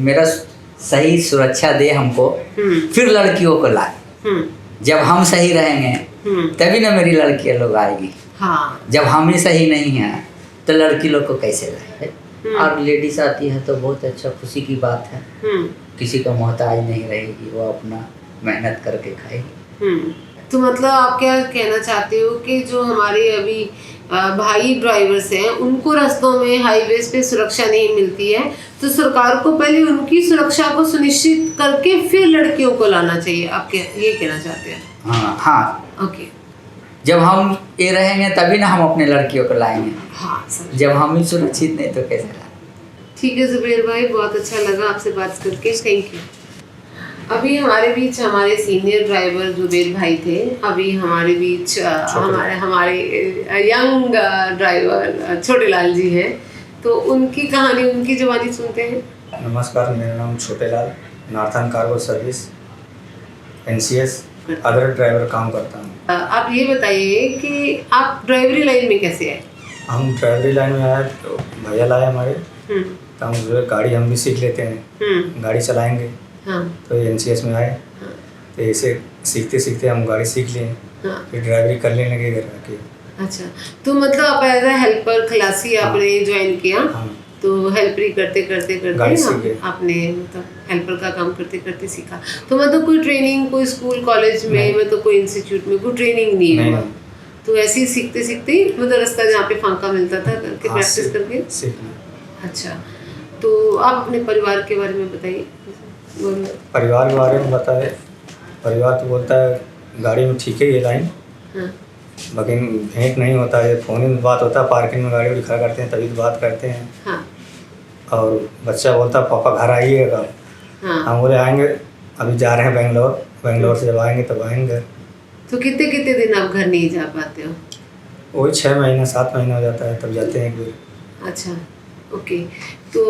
मेरा सही सुरक्षा दे हमको, फिर लड़कियों को लाए। जब हम सही रहेंगे तभी ना मेरी लड़कियां लोग आएगी। जब हम ही सही नहीं है तो लड़की लोग को कैसे लाए? और लेडीज आती है तो बहुत अच्छा, खुशी की बात है, किसी का मोहताज नहीं रहेगी, वो अपना मेहनत करके खाएगी। तो मतलब आप क्या कहना चाहते हो कि जो हमारे अभी भाई ड्राइवर्स हैं उनको रास्तों में, हाईवेज पे सुरक्षा नहीं मिलती है, तो सरकार को पहले उनकी सुरक्षा को सुनिश्चित करके फिर लड़कियों को लाना चाहिए, आप क्या ये कहना चाहते हैं? हाँ, ओके। जब हम ये रहेंगे तभी ना हम अपने लड़कियों को लाएंगे। हाँ सर, जब हम ही सुरक्षित नहीं तो कैसे लाएंगे? ठीक है जुबेर भाई, बहुत अच्छा लगा आपसे बात करके, थैंक यू। अभी हमारे बीच हमारे सीनियर ड्राइवर जुबेर भाई थे, अभी हमारे बीच हमारे यंग ड्राइवर छोटे लाल जी हैं, तो उनकी कहानी, उनकी जुबानी सुनते हैं। नमस्कार, मेरा नाम Chhote Lal, northern cargo service NCS अदर ड्राइवर काम करता हूँ। आप ये बताइए कि आप ड्राइवरी लाइन में कैसे आए? हम ड्राइवरी लाइन में आए तो भैया लाए हमारे, तो हम जो है गाड़ी हम भी सीख लेते हैं, गाड़ी चलाएंगे। तो NCS में आए, तो ऐसे सीखते सीखते हम गाड़ी सीख लिए, फिर ड्राइवरी करने लगे घर आके। अच्छा, तो मतलब आप एज अ हेल्पर खलासी आपने ज्वाइन किया, तो हेल्परी करते करते आपने मतलब हेल्पर का काम करते करते सीखा। तो मतलब कोई ट्रेनिंग, कोई स्कूल कॉलेज में, मतलब कोई इंस्टीट्यूट में कोई ट्रेनिंग नहीं हुआ, तो ऐसे ही सीखते सीखते मतलब रास्ता जहाँ पे फांका मिलता था करके प्रैक्टिस करके सीखना। अच्छा, तो आप अपने परिवार के बारे में बताइए। परिवार के बारे में बताए, परिवार तो बोलता है गाड़ी में ठीक है ये लाइन, लेकिन भेंट नहीं होता है, फ़ोन में बात होता है, पार्किंग में गाड़ी खड़ा करते हैं तभी तो बात करते हैं। और बच्चा बोलता पापा घर आइएगा कब? हम बोले आएंगे, अभी जा रहे हैं बेंगलोर से जब आएंगे तब आएंगे। तो कितने कितने दिन आप घर नहीं जा पाते हो? वही 6 महीना 7 महीना हो जाता है तब जाते हैं एक बार। अच्छा, ओके। तो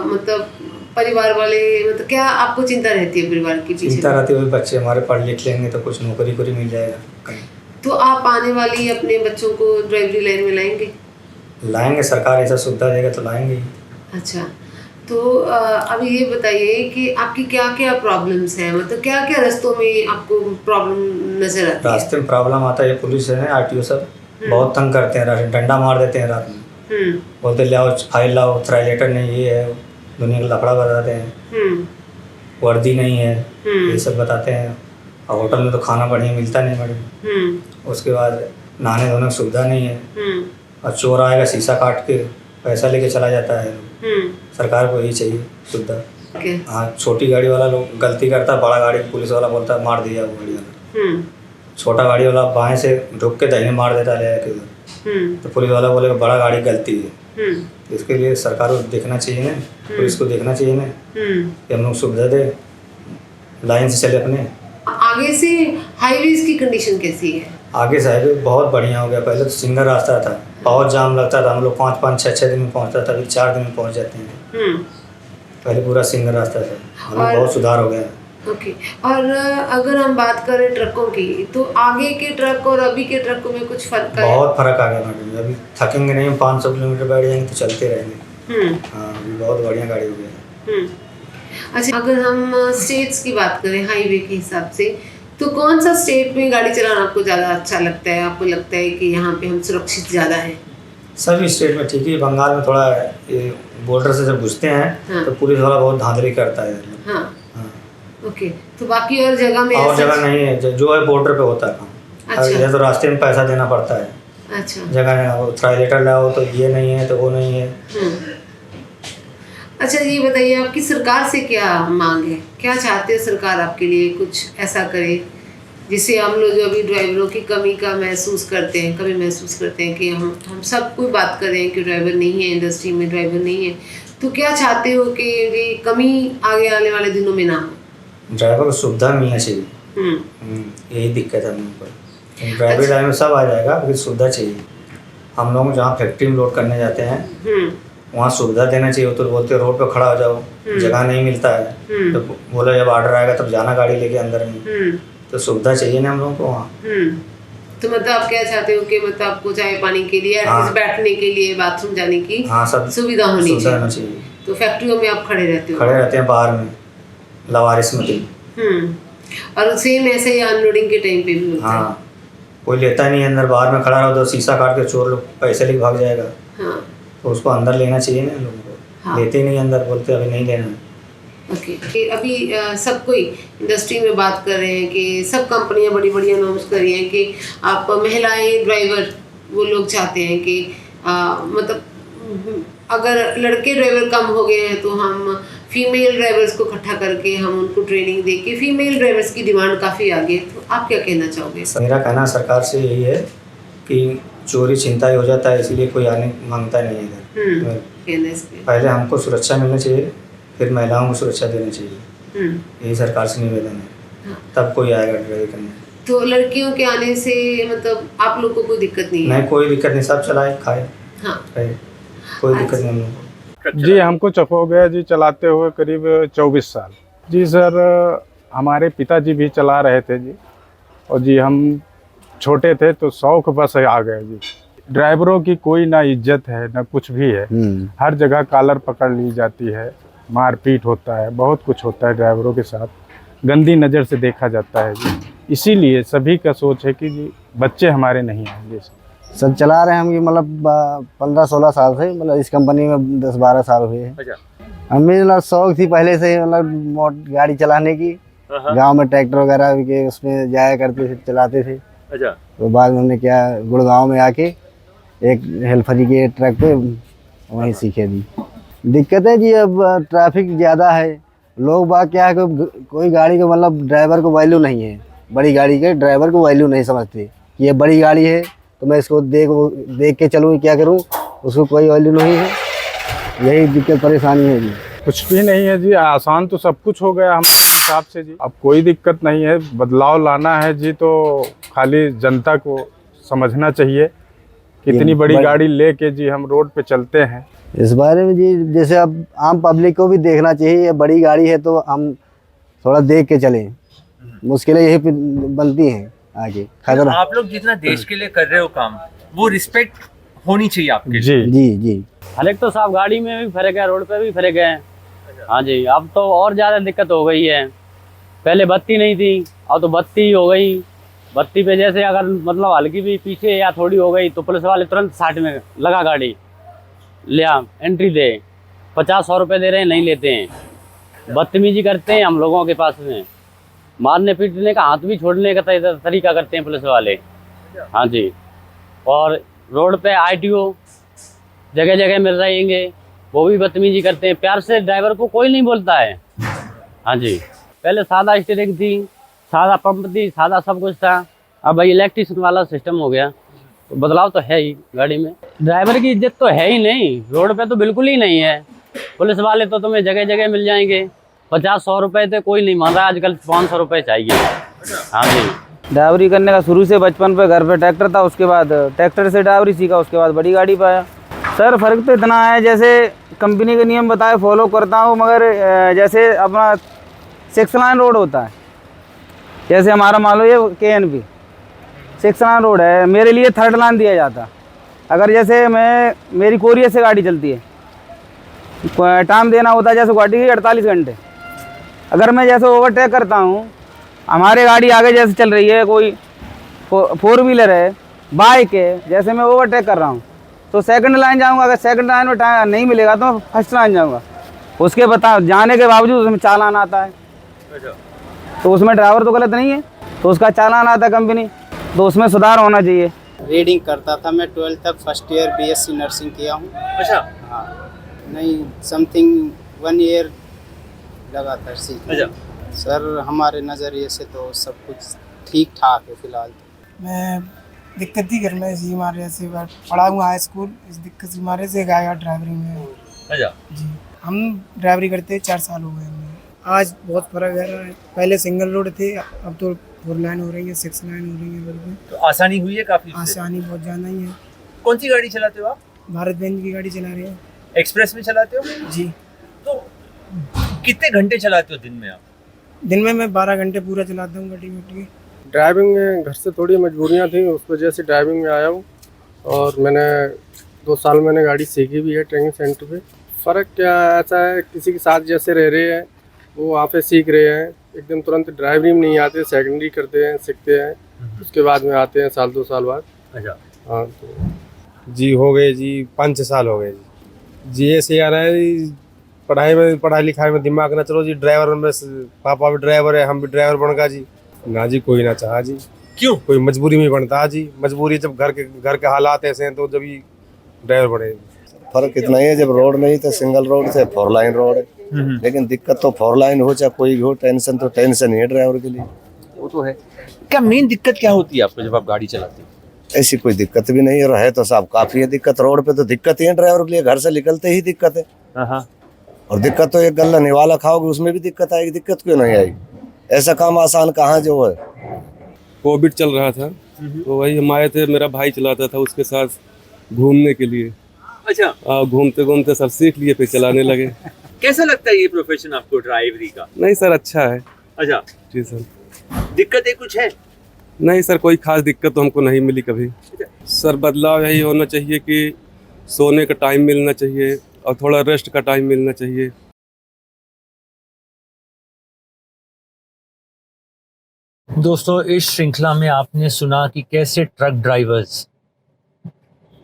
मतलब परिवार वाले, मतलब क्या आपको चिंता रहती है परिवार की? चिंता रहती है, बच्चे हमारे पढ़ लिख लेंगे तो कुछ नौकरी मिल जाएगा कहीं। तो आप आने वाली अपने बच्चों को ड्राइवरी लाइन में लाएंगे? लाएंगे, सरकार ऐसा सुविधा देगा तो लाएंगे। अच्छा, तो अब ये बताइए कि आपकी क्या क्या प्रॉब्लम्स हैं, मतलब क्या क्या रास्तों में आपको प्रॉब्लम नजर आती है? रास्ते में प्रॉब्लम आता है, पुलिस है ना, RTO सब बहुत तंग करते हैं, डंडा मार देते हैं रात में, बोलते लाओ फाइल लाओ, थ्राइलेटर नहीं, ये है, दुनिया का लफड़ा बताते हैं, वर्दी नहीं है, ये सब बताते हैं। और होटल में तो खाना बढ़िया मिलता नहीं मैडम, उसके बाद नहाने धोने की सुविधा नहीं है, और चोर आएगा शीशा काट के पैसा लेके चला जाता है। सरकार को यही चाहिए सुविधा। हाँ, छोटी गाड़ी वाला लोग गलती करता है, बड़ा गाड़ी पुलिस वाला बोलता है मार दिया वो गाड़ी वाला, छोटा गाड़ी वाला बाएं से ढुक के दाहिने मार देता है ले के, तो पुलिस वाला बोलेगा बड़ा गाड़ी गलती है। इसके लिए सरकार को देखना चाहिए ना, पुलिस को देखना चाहिए ना कि हम लोग सुविधा दे, लाइन से चले अपने। आगे से हाईवेज की कंडीशन कैसी है? आगे से हाईवे बहुत बढ़िया हो गया, पहले तो सिंगल रास्ता था, बहुत जाम लगता था, हम लोग 5-5, 6-6 दिन में पहुंचता था, अभी 4 दिन में पहुंच जाते हैं। पहले पूरा सिंगल रास्ता था, हमें बहुत सुधार हो गया। ओके, और अगर हम बात करें ट्रकों की, तो आगे के ट्रक और अभी के ट्रकों में कुछ फर्क है? बहुत फर्क आ गया मैडम, अभी थकेंगे नहीं, 500 किलोमीटर बैठ जाएंगे तो चलते रहेंगे। हाँ, अभी बहुत बढ़िया गाड़ी हो गई। अच्छा, अगर हम स्टेट्स की बात करें हाईवे के हिसाब से, तो कौन सा स्टेट में गाड़ी चलाना आपको ज़्यादा अच्छा लगता है? आपको लगता है कि यहाँ पे हम सुरक्षित ज़्यादा है? सभी स्टेट में ठीक है, बंगाल में थोड़ा बॉर्डर से जब घुसते हैं तो पुलिस वाला बहुत धांधली करता है। हाँ, ओके, तो बाकी और जगह में? और जगह नहीं है, जो है बॉर्डर पे होता है काम। अच्छा। तो रास्ते में पैसा देना पड़ता है। अच्छा, जगह है, थ्राइलेटर लाओ तो ये नहीं है तो वो नहीं है। अच्छा, ये बताइए आपकी सरकार से क्या मांग है? क्या चाहते हैं सरकार आपके लिए कुछ ऐसा करे जिससे हम लोग जो अभी ड्राइवरों की कमी का महसूस करते हैं, कभी महसूस करते हैं कि हम सब कोई बात कर रहे हैं कि ड्राइवर नहीं है, इंडस्ट्री में ड्राइवर नहीं है, तो क्या चाहते हो कि ये कमी आगे आने वाले दिनों में ना हो? ड्राइवर को सुविधा मिलना चाहिए, यही दिक्कत है हम लोग को। ड्राइवरी लाइन में सब आ जाएगा, लेकिन सुविधा चाहिए। हम लोग जहाँ फैक्ट्री में लोड करने जाते हैं वहाँ सुविधा देना चाहिए। तो बोलते रोड पे खड़ा हो जाओ, जगह नहीं मिलता है, तो बोला जब ऑर्डर आएगा तब जाना गाड़ी लेके अंदर में, तो सुविधा चाहिए ना हम लोगों को वहाँ। तो मतलब आप क्या चाहते हो कि मतलब आपको चाय पानी के लिए, बैठने के लिए, बाथरूम जाने की सब सुविधा होनी चाहिए। तो फैक्ट्रियों में आप खड़े रहते हो? खड़े रहते हैं बाहर में, लवारिस में। और सेम ऐसे ही अनलोडिंग के टाइम पे भी होता है? कोई लेता नहीं अंदर, बाहर में खड़ा रहो तो शीशा काट के चोर लोग पैसे लेके भाग जाएगा। तो उसको अंदर लेना चाहिए ना लोगों को। लेते नहीं अंदर, बोलते अभी नहीं लेना। ओके, अभी सब कोई इंडस्ट्री में बात कर रहे हैं कि सब कंपनियां बड़ी बड़ी अनाउंस कर रही हैं कि आप महिलाएं ड्राइवर, वो लोग चाहते हैं कि मतलब अगर लड़के ड्राइवर कम हो गए हैं तो हम फीमेल ड्राइवर्स को इकट्ठा करके हम उनको ट्रेनिंग दे के, फीमेल ड्राइवर्स की डिमांड काफ़ी आगे। तो आप क्या कहना चाहोगे? मेरा कहना सरकार से यही है कि चोरी छिनताई हो जाता है, इसलिए कोई आने मांगता नहीं है इधर। पहले हमको सुरक्षा मिलनी चाहिए, फिर महिलाओं को सुरक्षा देनी चाहिए, यही सरकार से निवेदन है। तब कोई आएगा ड्राइवर करने। तो लड़कियों के आने से मतलब आप लोग को कोई दिक्कत नहीं है? नहीं, कोई दिक्कत नहीं, सब चलाए खाए। कोई दिक्कत नहीं हम लोग को। जी, हमको चप हो गया जी चलाते हुए करीब 24 साल। जी सर, हमारे पिताजी भी चला रहे थे जी, और जी हम छोटे थे तो शौक बस आ गए जी। ड्राइवरों की कोई ना इज्जत है ना कुछ भी है, हर जगह कॉलर पकड़ ली जाती है, मारपीट होता है, बहुत कुछ होता है ड्राइवरों के साथ, गंदी नज़र से देखा जाता है जी। इसीलिए सभी का सोच है कि जी बच्चे हमारे नहीं आएंगे। सब चला रहे हैं हम, ये मतलब 15-16 साल से, मतलब इस कंपनी में 10-12 साल हुए हैं। हमें मतलब शौक थी पहले से, मतलब गाड़ी चलाने की, गांव में ट्रैक्टर वगैरह के उसमें जाया करते थे, चलाते थे। तो बाद में हमने क्या गुड़गांव में आके एक हेल्फरी के ट्रक पे वहीं सीखे दी। दिक्कत है जी, अब ट्रैफिक ज़्यादा है, लोग बाग क्या है, कोई गाड़ी को मतलब ड्राइवर को वैल्यू नहीं है, बड़ी गाड़ी के ड्राइवर को वैल्यू नहीं समझते कि ये बड़ी गाड़ी है तो मैं इसको देख के चलूँ, क्या करूँ, उसको कोई वैल्यू नहीं है। यही दिक्कत परेशानी है जी। कुछ भी नहीं है जी, आसान तो सब कुछ हो गया हमारे हिसाब से जी। अब कोई दिक्कत नहीं है, बदलाव लाना है जी तो खाली जनता को समझना चाहिए। कितनी बड़ी गाड़ी लेके जी हम रोड पे चलते हैं, इस बारे में जी जैसे अब आम पब्लिक को भी देखना चाहिए, ये बड़ी गाड़ी है तो हम थोड़ा देख के चलें। मुश्किलें यही बनती हैं आगे तो आप लोग जितना देश के लिए कर रहे हो काम, वो रिस्पेक्ट होनी चाहिए आपके लिए। जी हर एक तो साहब गाड़ी में भी फर्क है, रोड पे भी फर्क है। हाँ जी, अब तो और ज़्यादा दिक्कत हो गई है। पहले बत्ती नहीं थी, अब तो बत्ती हो गई। बत्ती पे जैसे अगर मतलब हल्की भी पीछे या थोड़ी हो गई तो पुलिस वाले तुरंत साइड में लगा गाड़ी, ले आ एंट्री दे, 50-100 रुपये दे रहे हैं, नहीं लेते हैं। बदतमीजी करते हैं हम लोगों के पास में, मारने पीटने का, हाथ भी छोड़ने का तरीका करते हैं पुलिस वाले। हाँ जी, और रोड पे ITO जगह जगह मिल रहेंगे, वो भी बदतमीजी करते हैं। प्यार से ड्राइवर को कोई नहीं बोलता है। हाँ जी, पहले सादा स्टीयरिंग थी, सादा पंप थी, सादा सब कुछ था। अब भाई इलेक्ट्रिशियन वाला सिस्टम हो गया, तो बदलाव तो है ही गाड़ी में। ड्राइवर की इज्जत तो है ही नहीं, रोड पे तो बिल्कुल ही नहीं है। पुलिस वाले तो तुम्हें जगह जगह मिल जाएंगे, 50-100 रुपये तो कोई नहीं मान रहा, आजकल 500 रुपये चाहिए। हाँ जी, ड्राइवरी करने का शुरू से बचपन पे घर पे ट्रैक्टर था, उसके बाद ट्रैक्टर से ड्राइवरी सीखा, उसके बाद बड़ी गाड़ी पे आया। सर फ़र्क तो इतना है, जैसे कंपनी के नियम बताए फॉलो करता हूँ, मगर जैसे अपना 6 लाइन रोड होता है, जैसे हमारा मान लो ये KNP 6 लाइन रोड है, मेरे लिए 3rd लाइन दिया जाता। अगर जैसे मेरी कोरियर से गाड़ी चलती है, टाइम देना होता है जैसे गाड़ी की 48 घंटे। अगर मैं जैसे ओवरटेक करता हूँ, हमारे गाड़ी आगे जैसे चल रही है, कोई 4 व्हीलर है, बाइक है, जैसे मैं ओवरटेक कर रहा हूँ तो 2nd लाइन जाऊँगा। अगर 2nd लाइन में टाइम नहीं मिलेगा तो मैं 1st लाइन जाऊँगा। उसके जाने के बावजूद उसमें चालान आता है, तो उसमें ड्राइवर तो गलत नहीं है, तो उसका चालान आता है कंपनी, तो उसमें सुधार होना चाहिए। रीडिंग करता था मैं 12th तक, फर्स्ट ईयर BSc नर्सिंग किया हूँ। अच्छा। हाँ, नहीं समथिंग 1 ईयर लगा था सीखने। सर हमारे नज़रिए से तो सब कुछ ठीक ठाक है फिलहाल। मैं दिक्कत थी घर में, इसी मारे से पढ़ा हूँ हाई स्कूल, इस दिक्कत से मारे से गया ड्राइवरी में। अच्छा जी, हम ड्राइवरी करते 4 साल हो गए हमें। आज बहुत फर्क है, पहले सिंगल रोड थे, अब तो 4 लाइन हो रही है, 6 लाइन हो रही है। बिल्कुल तो आसानी हुई है काफी। आसानी बहुत ज़्यादा ही है। कौन सी गाड़ी चलाते हो आप? भारत बेंज की गाड़ी चला रहे हैं। एक्सप्रेस में चलाते हो? जी। तो कितने घंटे चलाते हो दिन में आप? दिन में मैं 12 घंटे पूरा चलाता हूँ गाड़ी। ड्राइविंग में घर से थोड़ी मजबूरियाँ थी, उस वजह से ड्राइविंग में आया हूँ, और मैंने 2 साल मैंने गाड़ी सीखी भी है ट्रेनिंग सेंटर पे। फ़र्क क्या ऐसा है, किसी के साथ जैसे रह रहे हैं वो वहाँ पे सीख रहे हैं, एकदम तुरंत ड्राइवरी में नहीं आते, सेकेंडरी करते हैं, सीखते हैं, उसके बाद में आते हैं 1-2 साल बाद। अच्छा। हाँ तो जी हो गए जी, 5-6 साल हो गए जी। ऐसे आ रहा है पढ़ाई लिखाई में दिमाग ना चलो जी, ड्राइवर में पापा भी ड्राइवर है, हम भी ड्राइवर बन गया जी ना जी, कोई ना चाहा जी। क्यों? कोई मजबूरी में बनता जी, मजबूरी जब घर के हालात ऐसे हैं तो जब ही ड्राइवर बने। फर्क इतना ही है, जब रोड नहीं तो सिंगल रोड से 4 लाइन रोड है, लेकिन दिक्कत तो 4 लाइन हो चाहे कोई भी हो, टेंशन तो टेंशन ही है ड्राइवर के लिए। वो तो है। क्या मेन दिक्कत क्या होती है आपको जब आप गाड़ी चलाते हो? ऐसी कोई दिक्कत भी नहीं है तो साहब काफी है दिक्कत। रोड पे तो दिक्कत ही है ड्राइवर के लिए, घर से निकलते ही दिक्कत है। और दिक्कत तो एक गल्ला निवाला खाओगे उसमें भी दिक्कत आएगी, दिक्कत क्यों नहीं आएगी? ऐसा काम आसान कहाँ जो है। कोविड चल रहा था तो वही हम आए थे, मेरा भाई चलाता था, उसके साथ घूमने के लिए। अच्छा। घूमते घूमते सब सीख लिए, फिर चलाने लगे। कैसा लगता है ये प्रोफेशन आपको ड्राइवरी का? नहीं सर, अच्छा है। अच्छा जी सर। दिक्कतें कुछ है? नहीं सर, कोई खास दिक्कत तो हमको नहीं मिली कभी। सर बदलाव यही होना चाहिए कि सोने का टाइम मिलना चाहिए और थोड़ा रेस्ट का टाइम मिलना चाहिए। दोस्तों, इस श्रृंखला में आपने सुना कि कैसे ट्रक ड्राइवर्स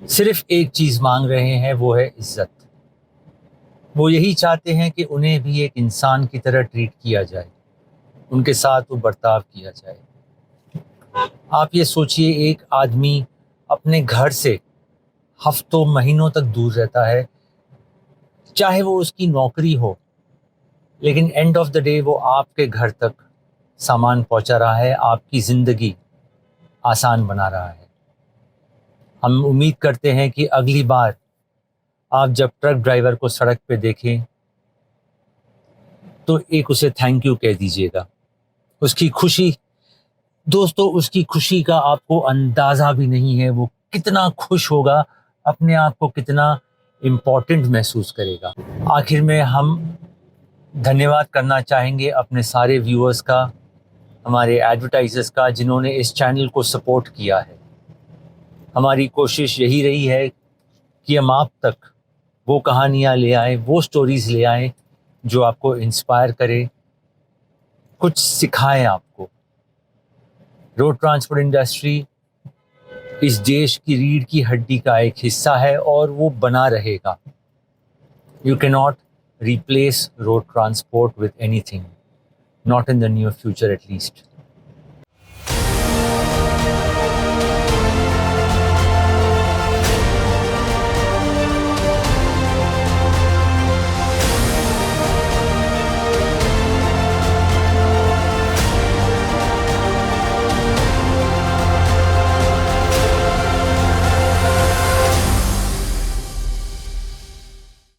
सिर्फ एक चीज़ मांग रहे हैं, वो है इज्जत। वो यही चाहते हैं कि उन्हें भी एक इंसान की तरह ट्रीट किया जाए, उनके साथ वो बर्ताव किया जाए। आप ये सोचिए, एक आदमी अपने घर से हफ्तों महीनों तक दूर रहता है, चाहे वो उसकी नौकरी हो, लेकिन एंड ऑफ द डे वो आपके घर तक सामान पहुंचा रहा है, आपकी ज़िंदगी आसान बना रहा है। हम उम्मीद करते हैं कि अगली बार आप जब ट्रक ड्राइवर को सड़क पे देखें तो एक उसे थैंक यू कह दीजिएगा। उसकी खुशी, दोस्तों, उसकी खुशी का आपको अंदाज़ा भी नहीं है। वो कितना खुश होगा, अपने आप को कितना इम्पोर्टेंट महसूस करेगा। आखिर में हम धन्यवाद करना चाहेंगे अपने सारे व्यूअर्स का, हमारे एडवर्टाइजर्स का जिन्होंने इस चैनल को सपोर्ट किया है। हमारी कोशिश यही रही है कि हम आप तक वो कहानियाँ ले आए, वो स्टोरीज़ ले आए जो आपको इंस्पायर करे, कुछ सिखाएं आपको। रोड ट्रांसपोर्ट इंडस्ट्री इस देश की रीढ़ की हड्डी का एक हिस्सा है और वो बना रहेगा। You can not replace road transport with anything, not in the near future at least.